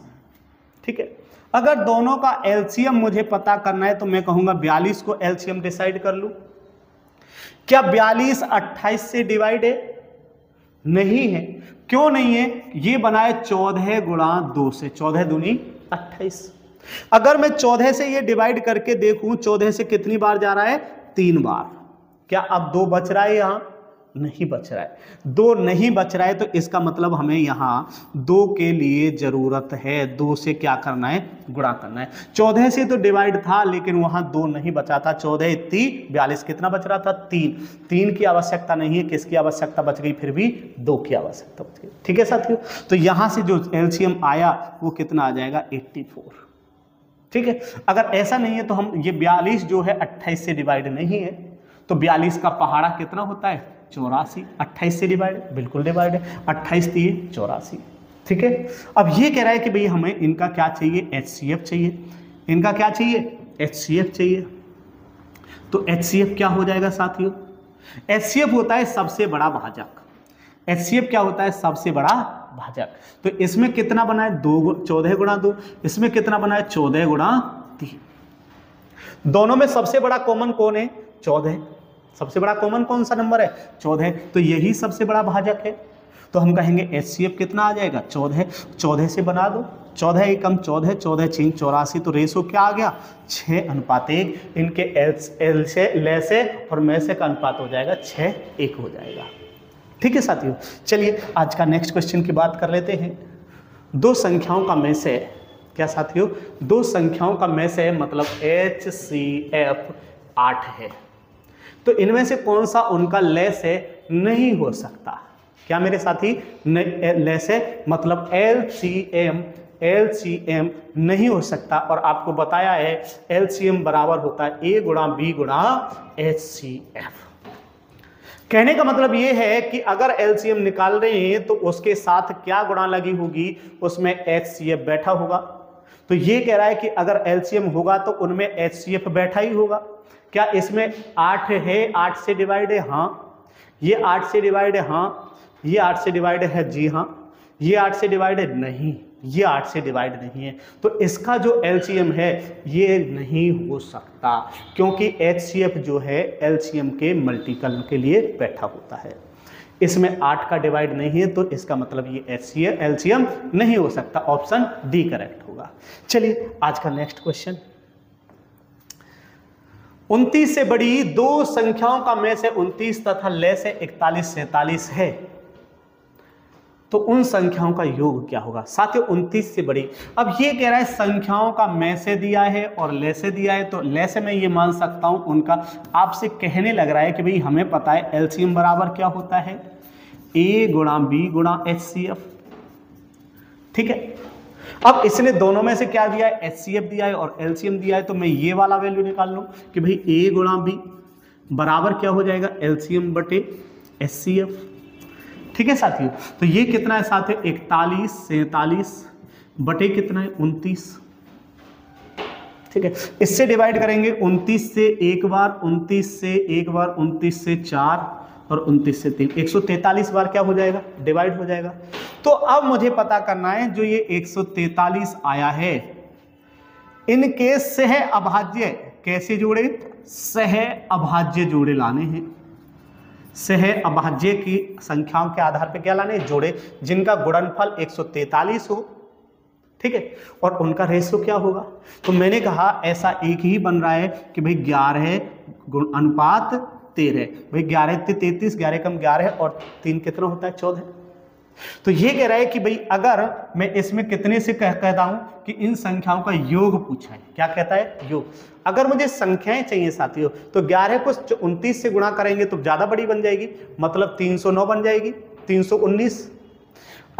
ठीक है, अगर दोनों का एलसीएम मुझे पता करना है तो मैं कहूंगा 42 को एलसीएम डिसाइड कर लूं। क्या 42 28 से डिवाइड है? नहीं है। क्यों नहीं है? ये बना है 14 गुणा 2 से, 14 दूनी 28। अगर मैं 14 से ये डिवाइड करके देखूं 14 से कितनी बार जा रहा है 3 बार। क्या अब 2 बच रहा है? यहां नहीं बच रहा है, 2 नहीं बच रहा है, तो इसका मतलब हमें यहां 2 के लिए जरूरत है, 2 से क्या करना है गुणा करना है। 14 से तो डिवाइड था लेकिन वहां 2 नहीं बचा था, 14 इतनी 42 कितना बच रहा था 3 की आवश्यकता नहीं है, किसकी आवश्यकता बच गई फिर भी 2 की आवश्यकता बच गई। ठीक है साथियों, तो यहां से जो एलसीएम आया वो कितना आ जाएगा 84। ठीक है, अगर ऐसा नहीं है तो हम ये 42 जो है 28 से डिवाइड नहीं है, तो 42 का पहाड़ा कितना होता है 84। 28 से डिवाइड बिल्कुल डिवाइड है, 28 दिए 84। ठीक है, अब ये कह रहा है कि भाई हमें इनका क्या चाहिए एचसीएफ चाहिए। इनका क्या चाहिए एचसीएफ चाहिए। तो एचसीएफ क्या हो जाएगा साथियों, एचसीएफ होता है सबसे बड़ा भाजक। एचसीएफ क्या होता है सबसे बड़ा भाजक। तो इसमें कितना बना है 14 गुणा 2, इसमें कितना बना है 14 गुणा 3। दोनों में सबसे बड़ा कॉमन कौन है 14। सबसे बड़ा कॉमन कौन सा नंबर है 14, तो यही सबसे बड़ा भाजक है। तो हम कहेंगे एचसीएफ कितना आ जाएगा 14। 14 से बना दो, 14 एकम 14, 14 छीन 84, तो रेशो क्या आ गया 6:1। इनके एल से ले से और में से का अनुपात हो जाएगा 6:1 हो जाएगा। ठीक है साथियों, चलिए आज का नेक्स्ट क्वेश्चन की बात कर लेते हैं। दो संख्याओं का में से, क्या साथियों दो संख्याओं का में से मतलब HCF 8 है, तो इनमें से कौन सा उनका ले से नहीं हो सकता। क्या मेरे साथी ले से मतलब LCM नहीं हो सकता। और आपको बताया है LCM बराबर होता है A गुणा B गुणा HCF। कहने का मतलब ये है कि अगर एलसीएम निकाल रहे हैं तो उसके साथ क्या गुणा लगी होगी, उसमें HCF बैठा होगा। तो ये कह रहा है कि अगर एलसीएम होगा तो उनमें HCF बैठा ही होगा। क्या इसमें 8 है, 8 से डिवाइड है, हाँ। ये 8 से डिवाइड है, हाँ। ये 8 से डिवाइड है, जी हाँ। ये 8 से डिवाइड है, नहीं। ये 8 से डिवाइड नहीं है, तो इसका जो एलसीएम है ये नहीं हो सकता, क्योंकि HCF जो है एलसीएम के मल्टीपल के लिए बैठा होता है। इसमें 8 का डिवाइड नहीं है, तो इसका मतलब ये एलसीएम नहीं हो सकता। ऑप्शन डी करेक्ट होगा। चलिए आज का नेक्स्ट क्वेश्चन, 29 से बड़ी दो संख्याओं का में से 29 तथा ले से 41 47 है, तो उन संख्याओं का योग क्या होगा। साथियों 29 से बड़ी, अब ये कह रहा है संख्याओं का में से दिया है और ले से दिया है, तो ले से मैं ये मान सकता हूं उनका, आपसे कहने लग रहा है कि भाई हमें पता है एलसीएम बराबर क्या होता है A गुणा B गुणा HCF। ठीक है, अब इसने दोनों में से क्या दिया है HCF दिया है और एलसीएम दिया है, तो मैं ये वाला वैल्यू निकाल लूं कि भाई A गुणा B बराबर क्या हो जाएगा, एलसीएम बटे एचसीएफ। ठीक है साथियों, तो ये कितना है साथियों, 41 47 बटे कितना है 29। ठीक है, इससे डिवाइड करेंगे 29 से एक बार, 29 से एक बार, 29 से 4 और 29 से 3, 143 बार क्या हो जाएगा, डिवाइड हो जाएगा। तो अब मुझे पता करना है जो ये 143 आया है इनके सह अभाज्य कैसे जोड़े, सह अभाज्य जोड़े लाने हैं। सह अभाज्य की संख्याओं के आधार पर क्या लाने, जोड़े जिनका गुणनफल 143 हो। ठीक है, और उनका रेशियो क्या होगा, तो मैंने कहा ऐसा एक ही बन रहा है कि भाई 11 अनुपात 13, भाई 11 से 33, 11 कम 11 और 3 कितना होता है 14। तो ये कह रहा है कि भाई अगर मैं इसमें कितने से कहता हूं कि इन संख्याओं का योग पूछा है, क्या कहता है, योग। अगर मुझे संख्याएं चाहिए साथियों तो 11 को 29 से गुणा करेंगे तो ज्यादा बड़ी बन जाएगी, मतलब 309 बन जाएगी, 319।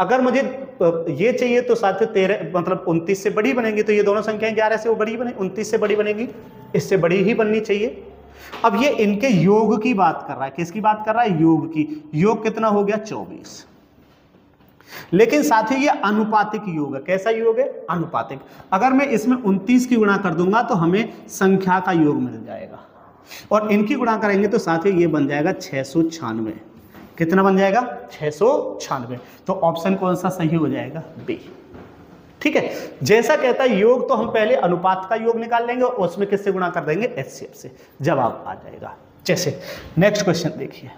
अगर मुझे ये चाहिए तो साथियों 13 मतलब 29 से बड़ी बनेगी, तो ये दोनों संख्याएं 11 से वो बड़ी बने 29 से बड़ी बनेगी, इससे बड़ी ही बननी चाहिए। अब ये इनके योग की बात कर रहा है, किसकी बात कर रहा है, योग की। योग कितना हो गया 24। लेकिन साथियों ये अनुपातिक योग है, कैसा योग है, अनुपातिक। अगर मैं इसमें 29 की गुणा कर दूंगा तो हमें संख्या का योग मिल जाएगा, और इनकी गुणा करेंगे तो साथियों ये बन जाएगा 696। कितना बन जाएगा 696। तो ऑप्शन कौन सा सही हो जाएगा, बी। ठीक है, जैसा कहता है योग तो हम पहले अनुपात का योग निकाल लेंगे और उसमें किससे गुणा कर देंगे, एचसीएफ से, जवाब आ जाएगा। जैसे नेक्स्ट क्वेश्चन देखिए,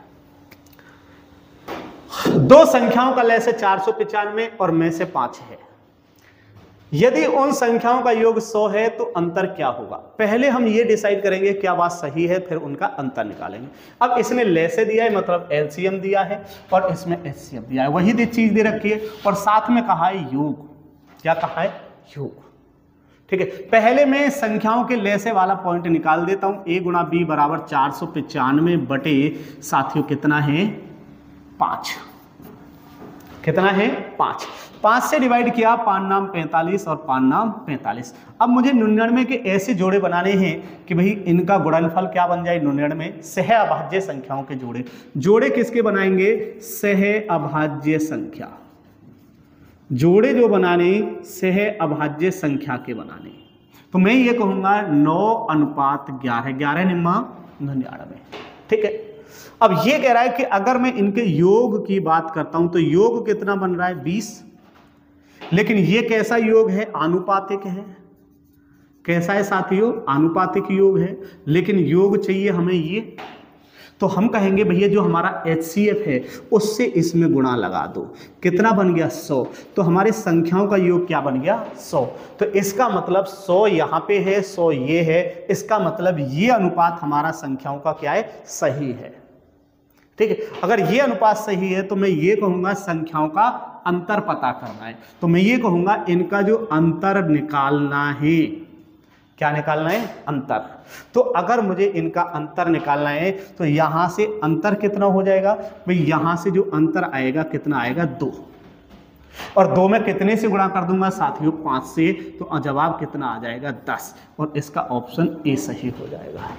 दो संख्याओं का लय से 495 और में से 5 है, यदि उन संख्याओं का योग 100 है तो अंतर क्या होगा। पहले हम ये डिसाइड करेंगे क्या बात सही है, फिर उनका अंतर निकालेंगे। अब इसने लय से दिया है मतलब एलसीएम दिया है, और इसमें एचसीएफ दिया है, वही चीज दे रखी है, और साथ में कहा है योग। क्या कहा है, योग। ठीक है, पहले मैं संख्याओं के लय से वाला पॉइंट निकाल देता हूं। a गुणा b बराबर 495 बटे साथियों कितना है 5। कितना है 5। 5 से डिवाइड किया, 5 नाम 45 और 5 नाम 45। अब मुझे 99 के ऐसे जोड़े बनाने हैं कि भाई इनका गुणनफल क्या बन जाए 99, सह अभाज्य संख्याओं के जोड़े। जोड़े किसके बनाएंगे, सह अभाज्य संख्या। जोड़े जो बनाने सह अभाज्य संख्या के बनाने, तो मैं ये कहूंगा 9:11, 11 निम्मा 99। ठीक है, अब ये कह रहा है कि अगर मैं इनके योग की बात करता हूं तो योग कितना बन रहा है 20, लेकिन ये कैसा योग है, आनुपातिक है। कैसा है साथियों, आनुपातिक योग है, लेकिन योग चाहिए हमें ये। तो हम कहेंगे भैया जो हमारा HCF है उससे इसमें गुणा लगा दो, कितना बन गया 100। तो हमारे संख्याओं का योग क्या बन गया 100। तो इसका मतलब 100 यहाँ पे है, 100 ये है, इसका मतलब ये अनुपात हमारा संख्याओं का क्या है, सही है। ठीक है, अगर ये अनुपात सही है तो मैं ये कहूंगा संख्याओं का अंतर पता करना है, तो मैं ये कहूंगा इनका जो अंतर निकालना है। क्या निकालना है, अंतर। तो अगर मुझे इनका अंतर निकालना है तो यहां से अंतर कितना हो जाएगा भाई, यहां से जो अंतर आएगा कितना आएगा 2, और 2 में कितने से गुणा कर दूंगा साथियों 5 से, तो जवाब कितना आ जाएगा 10, और इसका ऑप्शन ए सही हो जाएगा।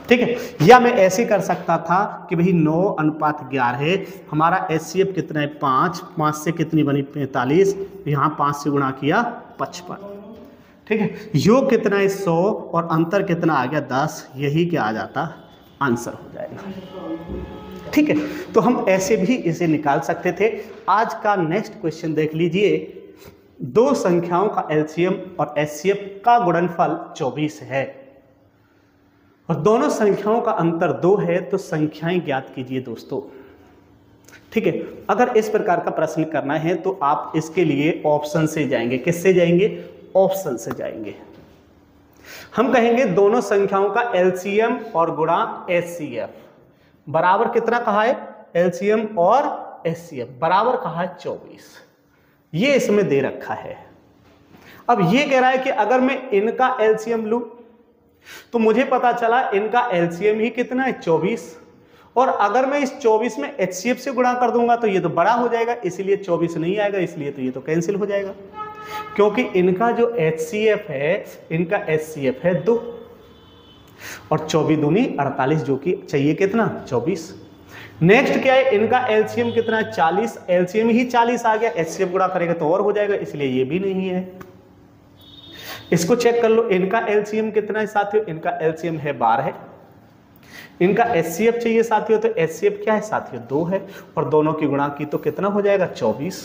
ठीक है, या मैं ऐसे कर सकता था कि भाई 9:11 है, हमारा HCF कितना है 5, 5 से कितनी बनी 45, यहाँ 5 से गुणा किया 55। ठीक है, योग कितना है 100 और अंतर कितना आ गया 10, यही क्या आ जाता आंसर हो जाएगा। ठीक है, तो हम ऐसे भी इसे निकाल सकते थे। आज का नेक्स्ट क्वेश्चन देख लीजिए, दो संख्याओं का LCM और HCF का गुणनफल 24 है और दोनों संख्याओं का अंतर 2 है, तो संख्याएं ज्ञात कीजिए दोस्तों। ठीक है, अगर इस प्रकार का प्रश्न करना है तो आप इसके लिए ऑप्शन से जाएंगे। किससे जाएंगे, ऑप्शन से जाएंगे। हम कहेंगे दोनों संख्याओं का LCM और गुणा HCF बराबर कितना कहा है, LCM और HCF बराबर कहा है 24, ये इसमें दे रखा है। अब ये कह रहा है कि अगर मैं इनका LCM लूं तो मुझे पता चला इनका LCM ही कितना है 24, और अगर मैं इस 24 में HCF से गुणा कर दूंगा तो ये तो बड़ा हो जाएगा, इसलिए 24 नहीं आएगा, इसलिए तो ये तो कैंसिल हो जाएगा, क्योंकि इनका जो HCF है, इनका HCF है 2। और 24 दूनी 48, जो कि चाहिए कितना 24। नेक्स्ट क्या है, इनका एलसीएम कितना है 40, एलसीएम ही 40 आ गया, एचसीएफ गुणा करेगा तो और हो जाएगा, इसलिए ये भी नहीं है। इसको चेक कर लो, इनका एलसीएम कितना है साथियों, इनका एलसीएम है 12, इनका एचसीएफ चाहिए साथियों, तो एचसीएफ क्या है साथियों 2 है, और दोनों की गुणा की तो कितना हो जाएगा 24,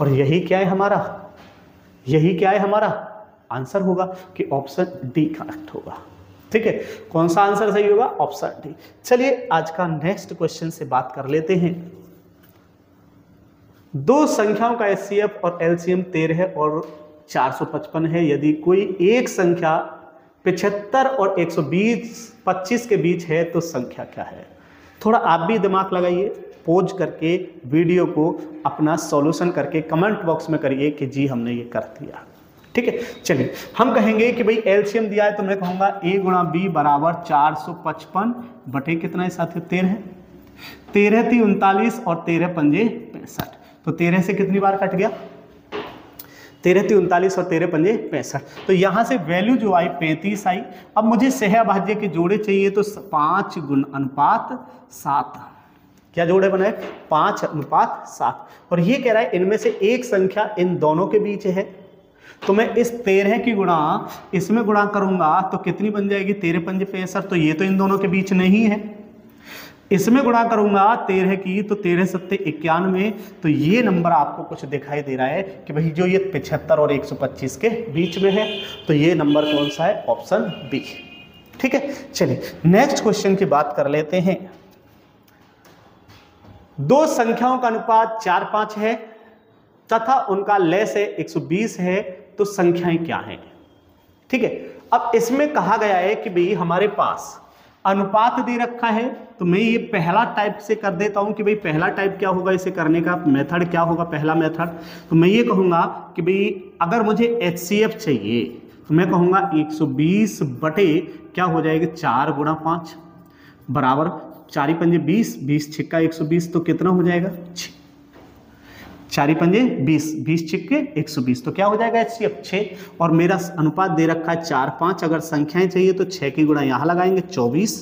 और यही क्या है हमारा, यही क्या है हमारा आंसर होगा कि ऑप्शन डी करेक्ट होगा। ठीक है, कौन सा आंसर सही होगा, ऑप्शन डी। चलिए आज का नेक्स्ट क्वेश्चन से बात कर लेते हैं। दो संख्याओं का एचसीएफ और एलसीएम 13 और 455 है। यदि कोई एक संख्या 75 और 125 के बीच है तो संख्या क्या है। थोड़ा आप भी दिमाग लगाइए, पॉज करके वीडियो को अपना सॉल्यूशन करके कमेंट बॉक्स में करिए कि जी हमने ये कर दिया। ठीक है, चलिए हम कहेंगे कि भाई एलसीएम दिया है तो मैं कहूँगा a गुणा b बराबर 455 बटे कितना है साथियों 13, 13 थी 39 और 13 पंजे 65, तो 13 से कितनी बार कट गया, 13 थी 39 और 13 पंजे 65, तो यहाँ से वैल्यू जो आई 35 आई। अब मुझे सहभाज्य के जोड़े चाहिए तो 5 गुण अनुपात 7, क्या जोड़े बनाए 5 अनुपात 7, और ये कह रहा है इनमें से एक संख्या इन दोनों के बीच है, तो मैं इस 13 की गुणा इसमें गुणा करूंगा तो कितनी बन जाएगी 13 पंजे 65, तो ये तो इन दोनों के बीच नहीं है। इसमें गुणा करूंगा 13 की तो 13 सत्ते 91, तो ये नंबर आपको कुछ दिखाई दे रहा है कि भाई जो ये 75 और 125 के बीच में है, तो ये नंबर कौन सा है, ऑप्शन बी। ठीक है, चलिए नेक्स्ट क्वेश्चन की बात कर लेते हैं। दो संख्याओं का अनुपात 4-5 है तथा उनका लय से 120 है, तो संख्याएं क्या हैं। ठीक है, अब इसमें कहा गया है कि भाई हमारे पास अनुपात दे रखा है, तो मैं ये पहला टाइप से कर देता हूं कि भाई पहला टाइप क्या होगा, इसे करने का मेथड क्या होगा, पहला मेथड, तो मैं ये कहूंगा कि भाई अगर मुझे एचसीएफ चाहिए तो मैं कहूंगा 120 बटे क्या हो जाएगा 4 गुणा 5 बराबर 4 पंजे 20, 20 छिक्का 120, तो कितना हो जाएगा 4 पंजे 20, 20 छिक्के 120, तो क्या हो जाएगा एचसीएफ 6, और मेरा अनुपात दे रखा है 4-5, अगर संख्याएं चाहिए तो 6 की गुणा यहाँ लगाएंगे 24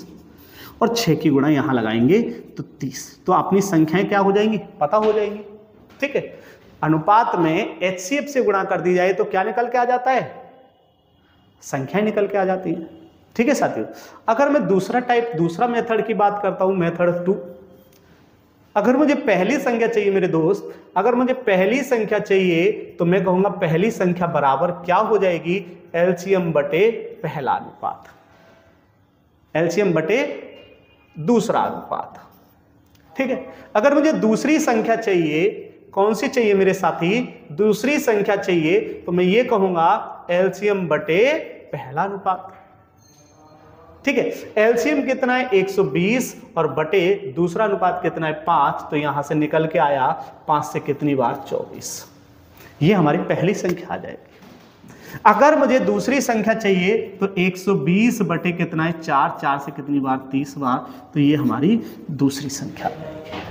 और 6 की गुणा यहाँ लगाएंगे तो 30, तो अपनी संख्याएं क्या हो जाएंगी, पता हो जाएंगी। ठीक है, अनुपात में एचसीएफ से गुणा कर दी जाए तो क्या निकल के आ जाता है, संख्याएं निकल के आ जाती हैं। ठीक है साथियों, अगर मैं दूसरा मेथड की बात करता हूं, मेथड 2, अगर मुझे पहली संख्या चाहिए मेरे दोस्त, अगर मुझे पहली संख्या चाहिए तो मैं कहूंगा पहली संख्या बराबर क्या हो जाएगी, एलसीएम बटे पहला अनुपात, एलसीएम बटे दूसरा अनुपात। ठीक है, अगर मुझे दूसरी संख्या चाहिए, कौन सी चाहिए मेरे साथी, दूसरी संख्या चाहिए, तो मैं ये कहूंगा एलसीएम बटे पहला अनुपात। ठीक है, एलसीएम कितना है 120 और बटे दूसरा अनुपात कितना है 5, तो यहां से निकल के आया 5 से कितनी बार 24, ये हमारी पहली संख्या आ जाएगी। अगर मुझे दूसरी संख्या चाहिए तो 120 बटे कितना है 4, 4 से कितनी बार 30 बार, तो ये हमारी दूसरी संख्या आ जाएगी।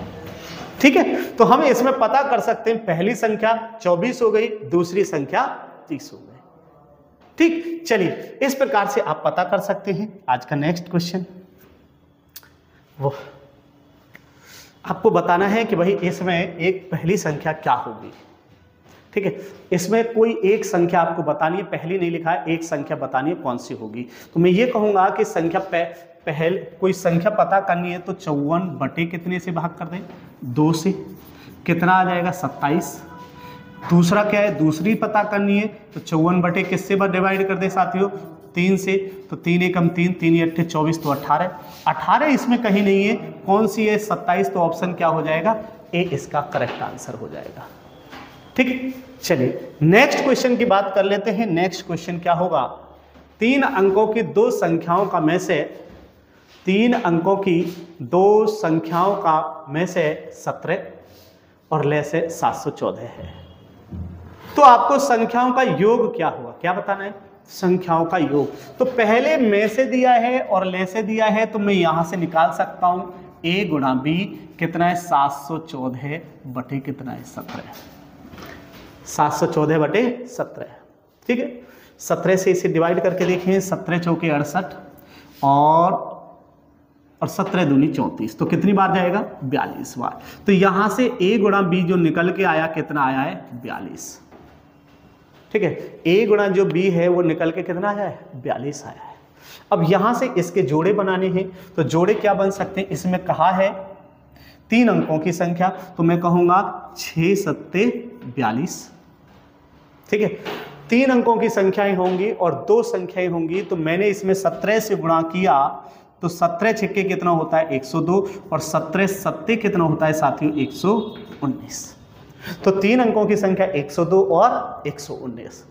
ठीक है, तो हम इसमें पता कर सकते हैं पहली संख्या 24 हो गई, दूसरी संख्या 30 हो गई। ठीक, चलिए इस प्रकार से आप पता कर सकते हैं। आज का नेक्स्ट क्वेश्चन, वो आपको बताना है कि भाई इसमें एक पहली संख्या क्या होगी। ठीक है, इसमें कोई एक संख्या आपको बतानी है, पहली नहीं लिखा है, एक संख्या बतानी है कौन सी होगी। तो मैं ये कहूंगा कि संख्या कोई संख्या पता करनी है तो 54 बटे कितने से भाग कर दें, 2 से, कितना आ जाएगा 27। दूसरा क्या है, दूसरी पता करनी है तो 54 बटे किससे डिवाइड कर दे साथियों, 3 से, तो 3 एकम 3, 3 अट्ठे 24, तो 18, 18 इसमें कहीं नहीं है, कौन सी है 27, तो ऑप्शन क्या हो जाएगा ए, इसका करेक्ट आंसर हो जाएगा। ठीक है, चलिए नेक्स्ट क्वेश्चन की बात कर लेते हैं। नेक्स्ट क्वेश्चन क्या होगा, 3 अंकों की दो संख्याओं का में से 3 अंकों की दो संख्याओं का में से 17 और लय से 714 है, तो आपको संख्याओं का योग क्या होगा, क्या बताना है, संख्याओं का योग। तो पहले में से दिया है और ले से दिया है, तो मैं यहां से निकाल सकता हूं a गुणा b कितना है 714 बटे कितना है 17, 714 बटे 17। ठीक है, 17 से इसे डिवाइड करके देखें, 17 चौके 68 और 17 दूनी 34, तो कितनी बार जाएगा? 42 बार। तो यहां से a गुणा b जो निकल के आया कितना आया है? 42। ठीक है, a गुणा जो b है वो निकल के कितना आया है? 42 आया है। अब यहां से इसके जोड़े बनाने हैं, तो जोड़े क्या बन सकते हैं? इसमें कहा है 3 अंकों की संख्या, तो मैं कहूंगा 6 सत्ते 42। ठीक है, 3 अंकों की संख्याएं होंगी और 2 संख्याएं होंगी, तो मैंने इसमें 17 से गुणा किया, तो 17 छिक्के कितना होता है? 102, और 17 सत्ते कितना होता है साथियों? 119। तो 3 अंकों की संख्या 102 और 119,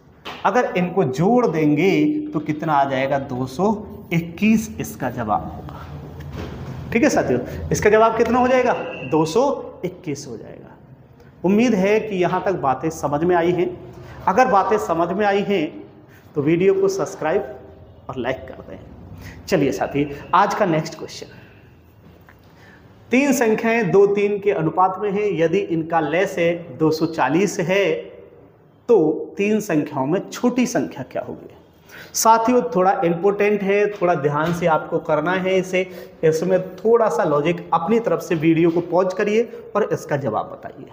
अगर इनको जोड़ देंगे तो कितना आ जाएगा? 221 इसका जवाब होगा। ठीक है साथियों, इसका जवाब कितना हो जाएगा? 221 हो जाएगा। उम्मीद है कि यहाँ तक बातें समझ में आई हैं। अगर बातें समझ में आई हैं तो वीडियो को सब्सक्राइब और लाइक कर दें। चलिए साथी, आज का नेक्स्ट क्वेश्चन। 3 संख्याएं 2 3 के अनुपात में हैं, यदि इनका लेस है 240 है तो 3 संख्याओं में छोटी संख्या क्या होगी? साथियों थोड़ा इंपॉर्टेंट है, थोड़ा ध्यान से आपको करना है इसे। इसमें थोड़ा सा लॉजिक अपनी तरफ से वीडियो को पॉज करिए और इसका जवाब बताइए।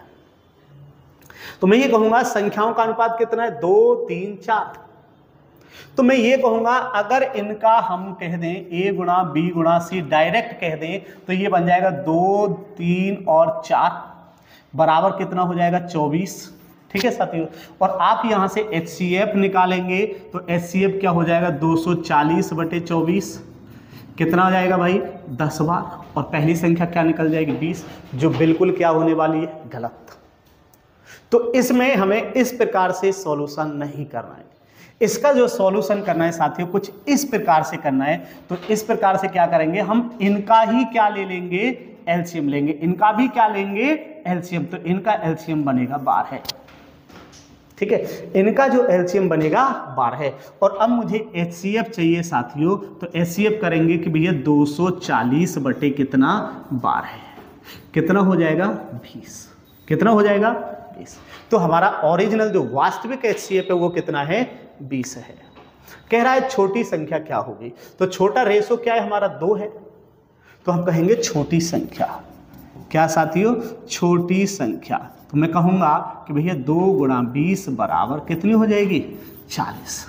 तो मैं ये कहूंगा संख्याओं का अनुपात कितना है? 2 3 4। तो मैं ये कहूंगा अगर इनका हम कह दें a गुणा b गुणा c डायरेक्ट कह दें तो ये बन जाएगा 2 3 और 4 बराबर कितना हो जाएगा? 24। ठीक है साथियों, और आप यहां से HCF निकालेंगे तो HCF क्या हो जाएगा? 240/24 कितना हो जाएगा भाई? 10 बार। और पहली संख्या क्या निकल जाएगी? 20, जो बिल्कुल क्या होने वाली है? गलत। तो इसमें हमें इस प्रकार से सॉल्यूशन नहीं करना है। इसका जो सॉल्यूशन करना है साथियों कुछ इस प्रकार से करना है। तो इस प्रकार से क्या करेंगे? हम इनका ही क्या ले लेंगे? एलसीएम लेंगे। इनका भी क्या लेंगे? एलसीएम। तो इनका एलसीएम बनेगा 12 है। ठीक है, इनका जो एलसीएम बनेगा 12 है। और अब मुझे HCF चाहिए साथियों, तो HCF करेंगे कि भैया 240 बटे कितना? 12 है। कितना हो जाएगा? 20। कितना हो जाएगा? 20। तो हमारा ओरिजिनल जो वास्तविक HCF है वो कितना है? 20 है। कह रहा है छोटी संख्या क्या होगी? तो छोटा रेशो क्या है हमारा? 2 है। तो हम कहेंगे छोटी संख्या। क्या साथियों? छोटी संख्या। तो मैं कहूंगा कि भैया 2 गुणा 20 बराबर कितनी हो जाएगी? 40।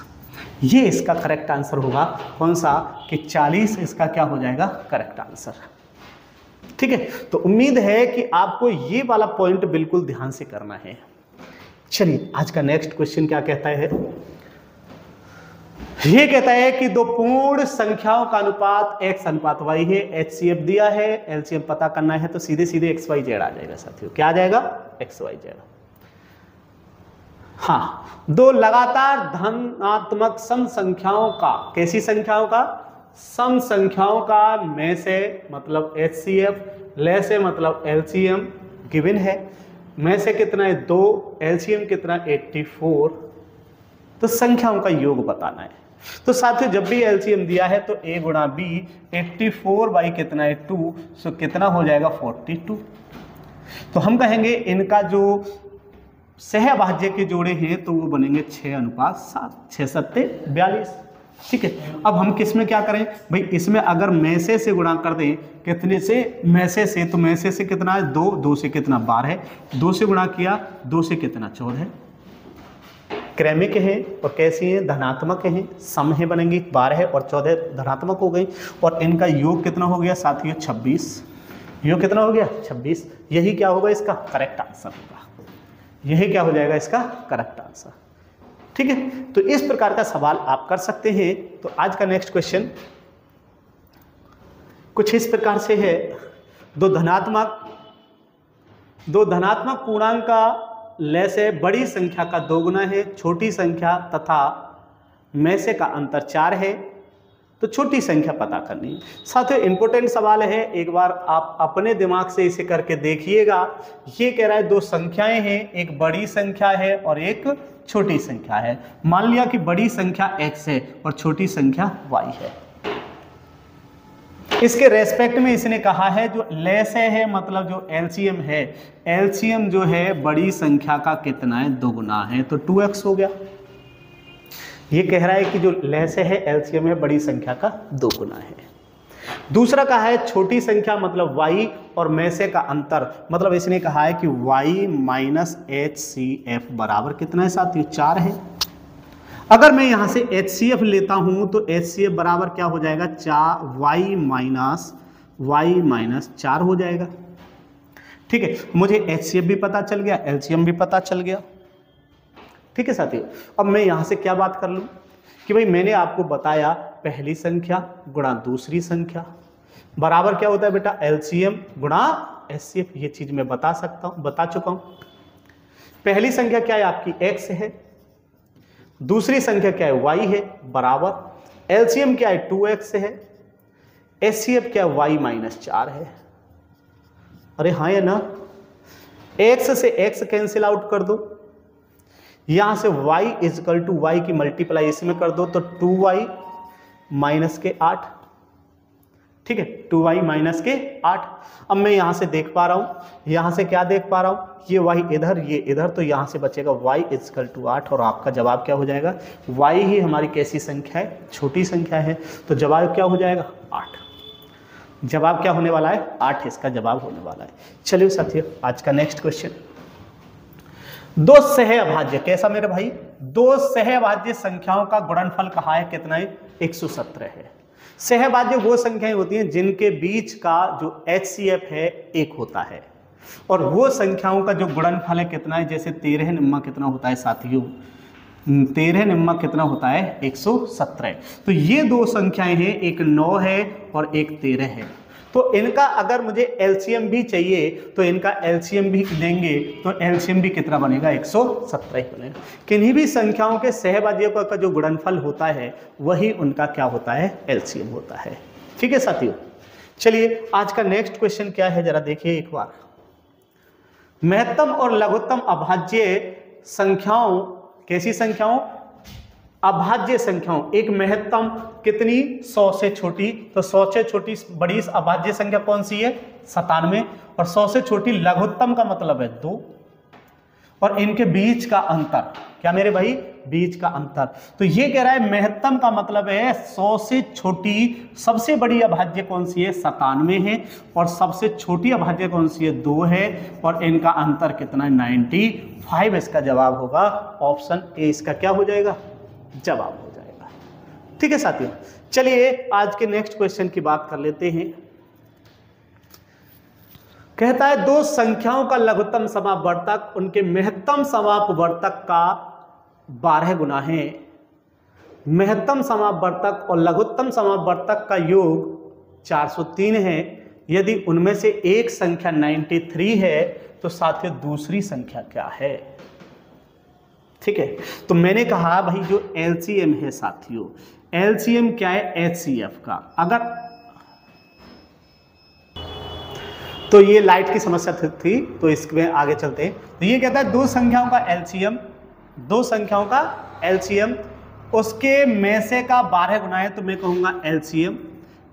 ये इसका करेक्ट आंसर होगा। कौन सा? कि 40 इसका क्या हो जाएगा? Correct answer. ठीक है, तो उम्मीद है कि आपको ये वाला पॉइंट बिल्कुल ध्यान से करना है। चलिए आज का नेक्स्ट क्वेश्चन क्या कहता है? ये कहता है कि 2 पूर्ण संख्याओं का अनुपात x अनुपात y है। HCF दिया है, एलसीएम पता करना है, तो सीधे सीधे XYZ आ जाएगा साथियों। क्या आ जाएगा? XYZ। हाँ, 2 लगातार धनात्मक सम संख्याओं का, कैसी संख्याओं का? सम संख्याओं का में से मतलब HCF, ले से मतलब LCM गिवन है। में से कितना है? 2, LCM कितना? 84। तो संख्याओं का योग बताना है। तो साथियों जब भी LCM दिया है तो a गुणा b 84 बाई कितना है? 2, सो कितना हो जाएगा? 42। तो हम कहेंगे इनका जो सहभाज्य के जोड़े हैं तो वो बनेंगे 6:7, 6 सत्ते 42। ठीक है, अब हम किस में क्या करें भाई? इसमें अगर में से गुणा कर दें कितने से? में से, तो में से कितना है? 2, 2 से कितना? 12 है। 2 से गुणा किया, 2 से कितना? 14। क्रमिक है और कैसी हैं? धनात्मक हैं, सम है, बनेंगी 12 है और 14 धनात्मक हो गई। और इनका योग कितना हो गया साथियों? 26। योग कितना हो गया? 26। यही क्या होगा? इसका करेक्ट आंसर होगा। यही क्या हो जाएगा? इसका करेक्ट आंसर। ठीक है, तो इस प्रकार का सवाल आप कर सकते हैं। तो आज का नेक्स्ट क्वेश्चन कुछ इस प्रकार से है। दो धनात्मक पूर्णांक का लय से बड़ी संख्या का 2 गुना है, छोटी संख्या तथा में से का अंतर 4 है, तो छोटी संख्या पता करनी है। साथियों इंपॉर्टेंट सवाल है, एक बार आप अपने दिमाग से इसे करके देखिएगा। ये कह रहा है 2 संख्याएं हैं, एक बड़ी संख्या है और एक छोटी संख्या है। मान लिया कि बड़ी संख्या x है और छोटी संख्या y है। इसके रेस्पेक्ट में इसने कहा है जो लेस है मतलब जो एलसीएम है, एलसीएम जो है बड़ी संख्या का कितना है? 2 गुना है, तो 2x हो गया। ये कह रहा है कि जो लहसे है एलसीएम है बड़ी संख्या का 2 गुना है। दूसरा कहा है छोटी संख्या मतलब y और में से का अंतर, मतलब इसने कहा है कि y माइनस HCF बराबर कितना है साथियों, 4 है। अगर मैं यहां से HCF लेता हूं तो HCF बराबर क्या हो जाएगा, y माइनस 4 हो जाएगा। ठीक है, मुझे HCF भी पता चल गया, LCM भी पता चल गया। ठीक है साथियों, अब मैं यहां से क्या बात कर लूं कि भाई मैंने आपको बताया पहली संख्या गुणा दूसरी संख्या बराबर क्या होता है बेटा, LCM गुणा HCF। ये चीज मैं बता चुका हूं। पहली संख्या क्या है आपकी, x है, दूसरी संख्या क्या है, y है, बराबर LCM क्या है, 2x है, HCF क्या है, y माइनस 4 है। अरे हाँ या ना, x से x कैंसिल आउट कर दो, यहां से y इजकल टू y की मल्टीप्लाई इसमें कर दो तो 2y माइनस के 8। ठीक है, 2y माइनस के 8। अब मैं यहां से देख पा रहा हूं, यहां से क्या देख पा रहा हूं, ये y इधर ये इधर, तो यहां से बचेगा y इजकल टू 8 और आपका जवाब क्या हो जाएगा, y ही हमारी कैसी संख्या है, छोटी संख्या है, तो जवाब क्या हो जाएगा, 8। जवाब क्या होने वाला है, 8 इसका जवाब होने वाला है। चलिए साथियों, आज का नेक्स्ट क्वेश्चन, दो सहअभाज्य, कैसा मेरे भाई, दो सहअभाज्य संख्याओं का गुणनफल कहा है कितना है, 117 है। सहअभाज्य वो संख्याएं होती हैं जिनके बीच का जो HCF है 1 होता है, और वो संख्याओं का जो गुणनफल है कितना है, जैसे 13 निम्मा कितना होता है साथियों, 13 निम्मा कितना होता है, 117। तो ये दो संख्याएं हैं, एक 9 है और एक 13 है। तो इनका अगर मुझे LCM भी चाहिए तो इनका LCM भी लेंगे तो LCM भी कितना बनेगा, 117 ही बनेगा। किन्हीं भी संख्याओं के सहभाजियों का जो गुणनफल होता है वही उनका क्या होता है, LCM होता है। ठीक है साथियों, चलिए आज का नेक्स्ट क्वेश्चन क्या है जरा देखिए एक बार। महत्तम और लघुत्तम अभाज्य संख्याओं, कैसी संख्याओं, अभाज्य संख्याओं, एक महत्तम कितनी, 100 से छोटी, तो 100 से छोटी बड़ी अभाज्य संख्या कौन सी है, 97, और 100 से छोटी लघुत्तम का मतलब है 2, और इनके बीच का अंतर क्या मेरे भाई, बीच का अंतर। तो ये कह रहा है महत्तम का मतलब है 100 से छोटी सबसे बड़ी अभाज्य कौन सी है, 97 है, और सबसे छोटी अभाज्य कौन सी है, 2 है, और इनका अंतर कितना है, 95। इसका जवाब होगा ऑप्शन ए, इसका क्या हो जाएगा, जवाब हो जाएगा। ठीक है साथियों, चलिए आज के नेक्स्ट क्वेश्चन की बात कर लेते हैं। कहता है दो संख्याओं का लघुत्तम समापवर्तक उनके महत्तम समापवर्तक का 12 गुना है। महत्तम समापवर्तक और लघुत्तम समापवर्तक का योग 403 है। यदि उनमें से एक संख्या 93 है तो साथियों दूसरी संख्या क्या है। ठीक है, तो मैंने कहा भाई जो LCM है साथियों, LCM क्या है, HCF का। अगर तो ये लाइट की समस्या थी तो इसमें आगे चलते हैं। तो ये कहता है दो संख्याओं का LCM, दो संख्याओं का LCM उसके में से का 12 गुना है, तो मैं कहूंगा LCM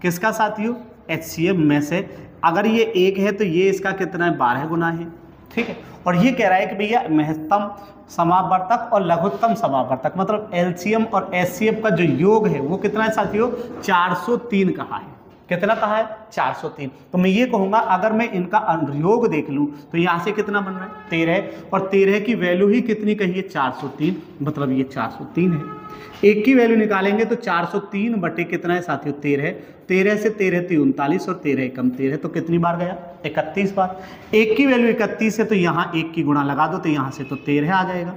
किसका साथियों, HCF में से। अगर ये 1 है तो ये इसका कितना है, 12 गुना है। ठीक है, और ये कह रहा है कि भैया महत्तम समापवर्तक और लघुत्तम समापवर्तक मतलब LCM और HCF का जो योग है वो कितना है साथियों, 403 कहा है। कितना कहा है, 403। तो मैं ये कहूंगा अगर मैं इनका योग देख लूं तो यहां से कितना बन रहा है, 13, और 13 की वैल्यू ही कितनी कही है, 403, मतलब ये 403 है। एक की वैल्यू निकालेंगे तो 403 बटे कितना है साथियों, 13। 13 से 13 39 और 13 कम 13, तो कितनी बार गया, 31 बार। एक की वैल्यू 31 है तो यहाँ एक की गुणा लगा दो तो यहाँ से तो 13 आ जाएगा,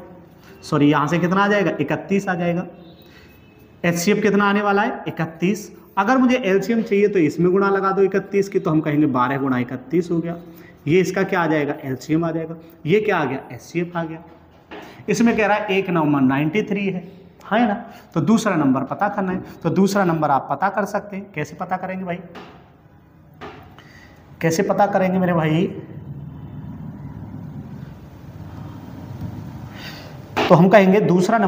सॉरी यहाँ से कितना आ जाएगा, 31 आ जाएगा। HCF कितना आने वाला है, 31। अगर मुझे LCM चाहिए तो इसमें गुणा लगा दो 31 की, तो हम कहेंगे 12 गुणा 31 हो गया। ये इसका क्या आ जाएगा, LCM आ जाएगा। ये क्या आ गया, HCF आ गया। इसमें कह रहा है 1 9 93 है ना, तो दूसरा नंबर पता करना है। तो दूसरा नंबर आप पता कर सकते हैं। कैसे पता करेंगे भाई, कैसे पता करेंगे मेरे भाई, तो हम कहेंगे दूसरा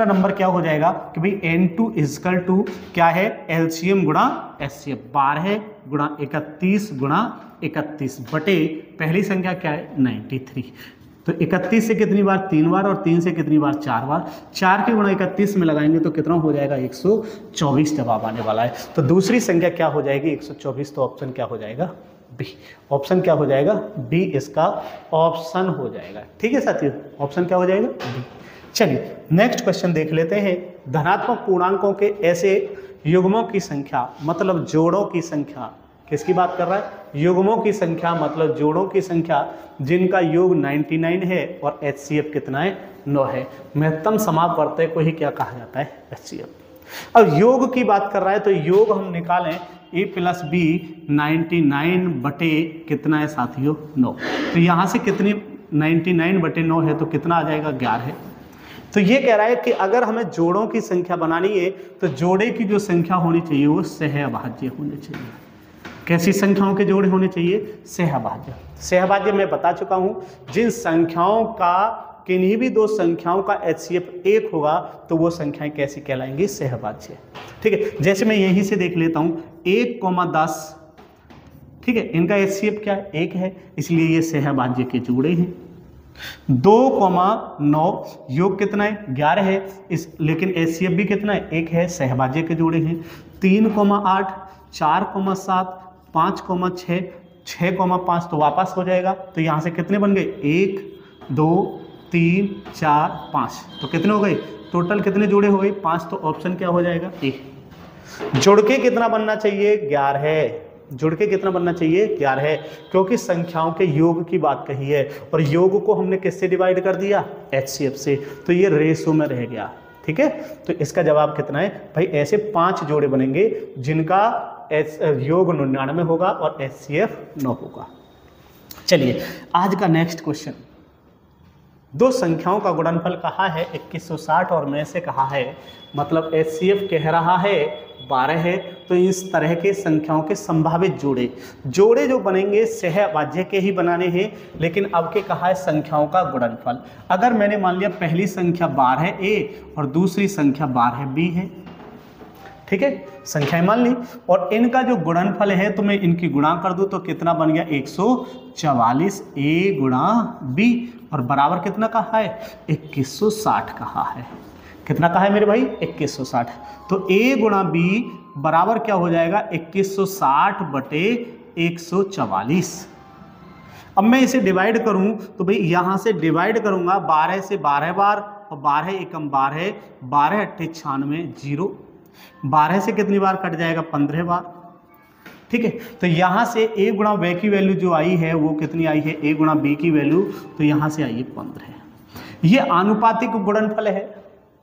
नंबर क्या हो जाएगा कि भाई N2 इजकल टू क्या है, LCM गुणा HCF, 12 गुणा 31 गुणा 31 बटे पहली संख्या क्या है, 93। तो 31 से कितनी बार, 3 बार, और 3 से कितनी बार, 4 बार। 4 के गुणा 31 में लगाएंगे तो कितना हो जाएगा, 124 जवाब आने वाला है। तो दूसरी संख्या क्या हो जाएगी, 124। तो ऑप्शन क्या हो जाएगा, बी। ऑप्शन क्या हो जाएगा, बी इसका ऑप्शन हो जाएगा। ठीक है साथियों, ऑप्शन क्या हो जाएगा, बी। चलिए नेक्स्ट क्वेश्चन देख लेते हैं। धनात्मक पूर्णांकों के ऐसे युग्मों की संख्या, मतलब जोड़ों की संख्या, किसकी बात कर रहा है, युग्मों की संख्या मतलब जोड़ों की संख्या जिनका योग 99 है और HCF कितना है, 9 है। महत्तम समापवर्तक को ही क्या कहा जाता है, HCF। अब योग की बात कर रहा है तो योग हम निकालें a + b 99 बटे कितना है साथियों, 9। तो यहाँ से कितनी 99 बटे 9 है तो कितना आ जाएगा, 11 है। तो ये कह रहा है कि अगर हमें जोड़ों की संख्या बनानी है तो जोड़े की जो संख्या होनी चाहिए वो सहभाज्य होनी चाहिए। कैसी संख्याओं के जोड़े होने चाहिए, सहभाज्य। सहभाज्य मैं बता चुका हूं, जिन संख्याओं का किन्हीं भी दो संख्याओं का HCF 1 होगा तो वो संख्याएं कैसी कहलाएंगी, सहभाज्य। ठीक है, जैसे मैं यहीं से देख लेता हूं 1,10, ठीक है, इनका HCF क्या है, 1 है, इसलिए ये सहभाज्य के जोड़े हैं। 2,9 योग कितना है, 11 है, लेकिन HCF भी कितना है, 1 है, सहभाज्य के जोड़े हैं। 3,8, 4,7, 5,6, 6,5 तो वापस हो जाएगा। तो यहाँ से कितने बन गए, 1, 2, 3, 4, 5, तो कितने हो गए, टोटल कितने जोड़े हो गए, 5। तो ऑप्शन क्या हो जाएगा, ए। जुड़ के कितना बनना चाहिए, 11 है। जुड़ के कितना बनना चाहिए, 11 है, क्योंकि संख्याओं के योग की बात कही है और योग को हमने किससे डिवाइड कर दिया, HCF से, तो ये रेशो में रह गया। ठीक है, तो इसका जवाब कितना है भाई, ऐसे 5 जोड़े बनेंगे जिनका योग 99 होगा और HCF 9 होगा। चलिए आज का नेक्स्ट क्वेश्चन, दो संख्याओं का गुणनफल कहा है 2160 और में से कहा है, मतलब HCF कह रहा है 12 है। तो इस तरह के संख्याओं के संभावित जोड़े जो बनेंगे सहभाज्य के ही बनाने हैं, लेकिन अब के कहा है संख्याओं का गुणनफल। अगर मैंने मान लिया पहली संख्या 12 A और दूसरी संख्या 12 B है, ठीक है, संख्याएं मान ली, और इनका जो गुणनफल है तो मैं इनकी गुणा कर दूं तो कितना बन गया, 144 A गुणा B, और बराबर कितना कहा है, 2160 कहा है। कितना कहा है मेरे भाई, 2160। तो A गुणा B बराबर क्या हो जाएगा, 2160 बटे 144। अब मैं इसे डिवाइड करूं तो भाई यहां से डिवाइड करूंगा 12 से 12 बार, और 12 एकम 12, 12 अट्ठे 96, 0। 12 से कितनी बार कट जाएगा, 15 बार। ठीक है, तो यहां से A गुणा B की वैल्यू जो आई है वो कितनी आई है, A गुणा B की वैल्यू तो यहां से आई है 15। ये आनुपातिक गुणनफल है।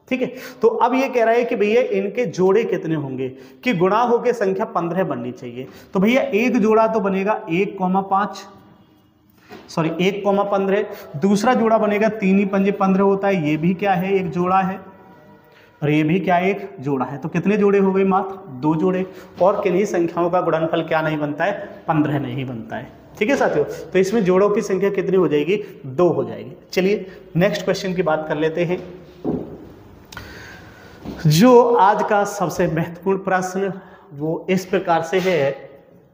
ठीक है, तो अब ये कह रहा है कि भैया इनके जोड़े कितने होंगे, कि गुणा होकर संख्या 15 बननी चाहिए। तो भैया एक जोड़ा तो बनेगा 1,5, सॉरी 1,15। दूसरा जोड़ा बनेगा 3 × 5 = 15 होता है, ये भी क्या है, एक जोड़ा है, और ये भी क्या एक जोड़ा है। तो कितने जोड़े हो गए, मात्र 2 जोड़े। और किन्हीं संख्याओं का गुणनफल क्या नहीं बनता है, 15 नहीं बनता है। ठीक है साथियों, तो इसमें जोड़ों की संख्या कितनी हो जाएगी, 2 हो जाएगी। चलिए नेक्स्ट क्वेश्चन की बात कर लेते हैं, जो आज का सबसे महत्वपूर्ण प्रश्न वो इस प्रकार से है।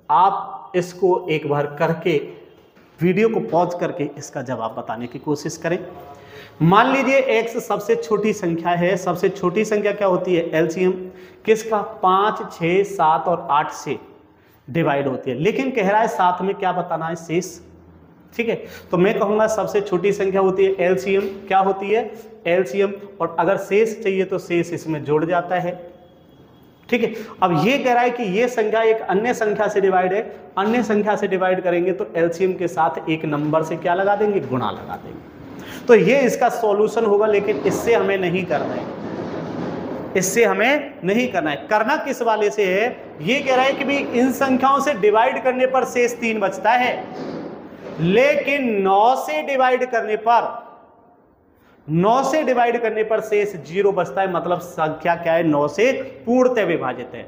आप इसको एक बार करके वीडियो को पॉज करके इसका जवाब बताने की कोशिश करें। मान लीजिए x सबसे छोटी संख्या है। सबसे छोटी संख्या क्या होती है, LCM किसका, 5, 6, 7 और 8 से डिवाइड होती है, लेकिन कह रहा है साथ में क्या बताना है, शेष। ठीक है, तो मैं कहूंगा सबसे छोटी संख्या होती है LCM, क्या होती है, LCM, और अगर शेष चाहिए तो शेष इसमें जोड़ जाता है। ठीक है, अब ये कह रहा है कि ये संख्या एक अन्य संख्या से डिवाइड है, अन्य संख्या से डिवाइड करेंगे तो LCM के साथ एक नंबर से क्या लगा देंगे, गुणा लगा देंगे। तो ये इसका सॉल्यूशन होगा, लेकिन इससे हमें नहीं करना है, इससे हमें नहीं करना है। करना किस वाले से है, ये कह रहा है कि भाई इन संख्याओं से डिवाइड करने पर शेष 3 बचता है, लेकिन 9 से डिवाइड करने पर शेष 0 बचता है। मतलब संख्या क्या है, 9 से पूर्णतः विभाजित है।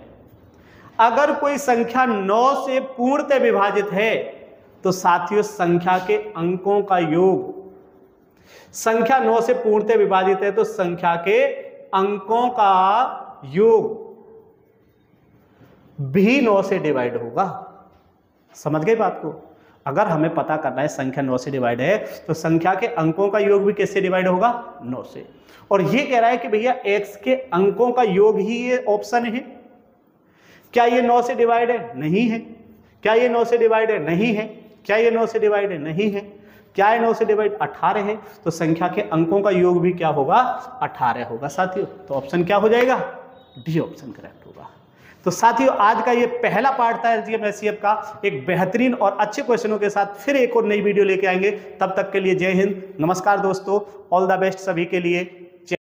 अगर कोई संख्या 9 से पूर्णतः विभाजित है तो साथियों संख्या के अंकों का योग, संख्या 9 से पूर्णतः विभाजित है तो संख्या के अंकों का योग भी 9 से डिवाइड होगा। समझ गए बात को। अगर हमें पता करना है संख्या 9 से डिवाइड है तो संख्या के अंकों का योग भी किससे डिवाइड होगा? 9 से। और ये कह रहा है कि भैया x के अंकों का योग ही ये ऑप्शन है। क्या ये 9 से डिवाइड है? नहीं है। क्या ये 9 से डिवाइड है? नहीं है। क्या ये 9 से डिवाइड है? नहीं है। क्या है 9 से डिवाइड? 18 है। तो संख्या के अंकों का योग भी क्या होगा? 18 होगा साथियों। तो ऑप्शन क्या हो जाएगा? डी ऑप्शन करेक्ट होगा। तो साथियों आज का ये पहला पार्ट था एलजीएम एचसीएफ का। एक बेहतरीन और अच्छे क्वेश्चनों के साथ फिर एक और नई वीडियो लेके आएंगे। तब तक के लिए जय हिंद, नमस्कार दोस्तों, ऑल द बेस्ट सभी के लिए।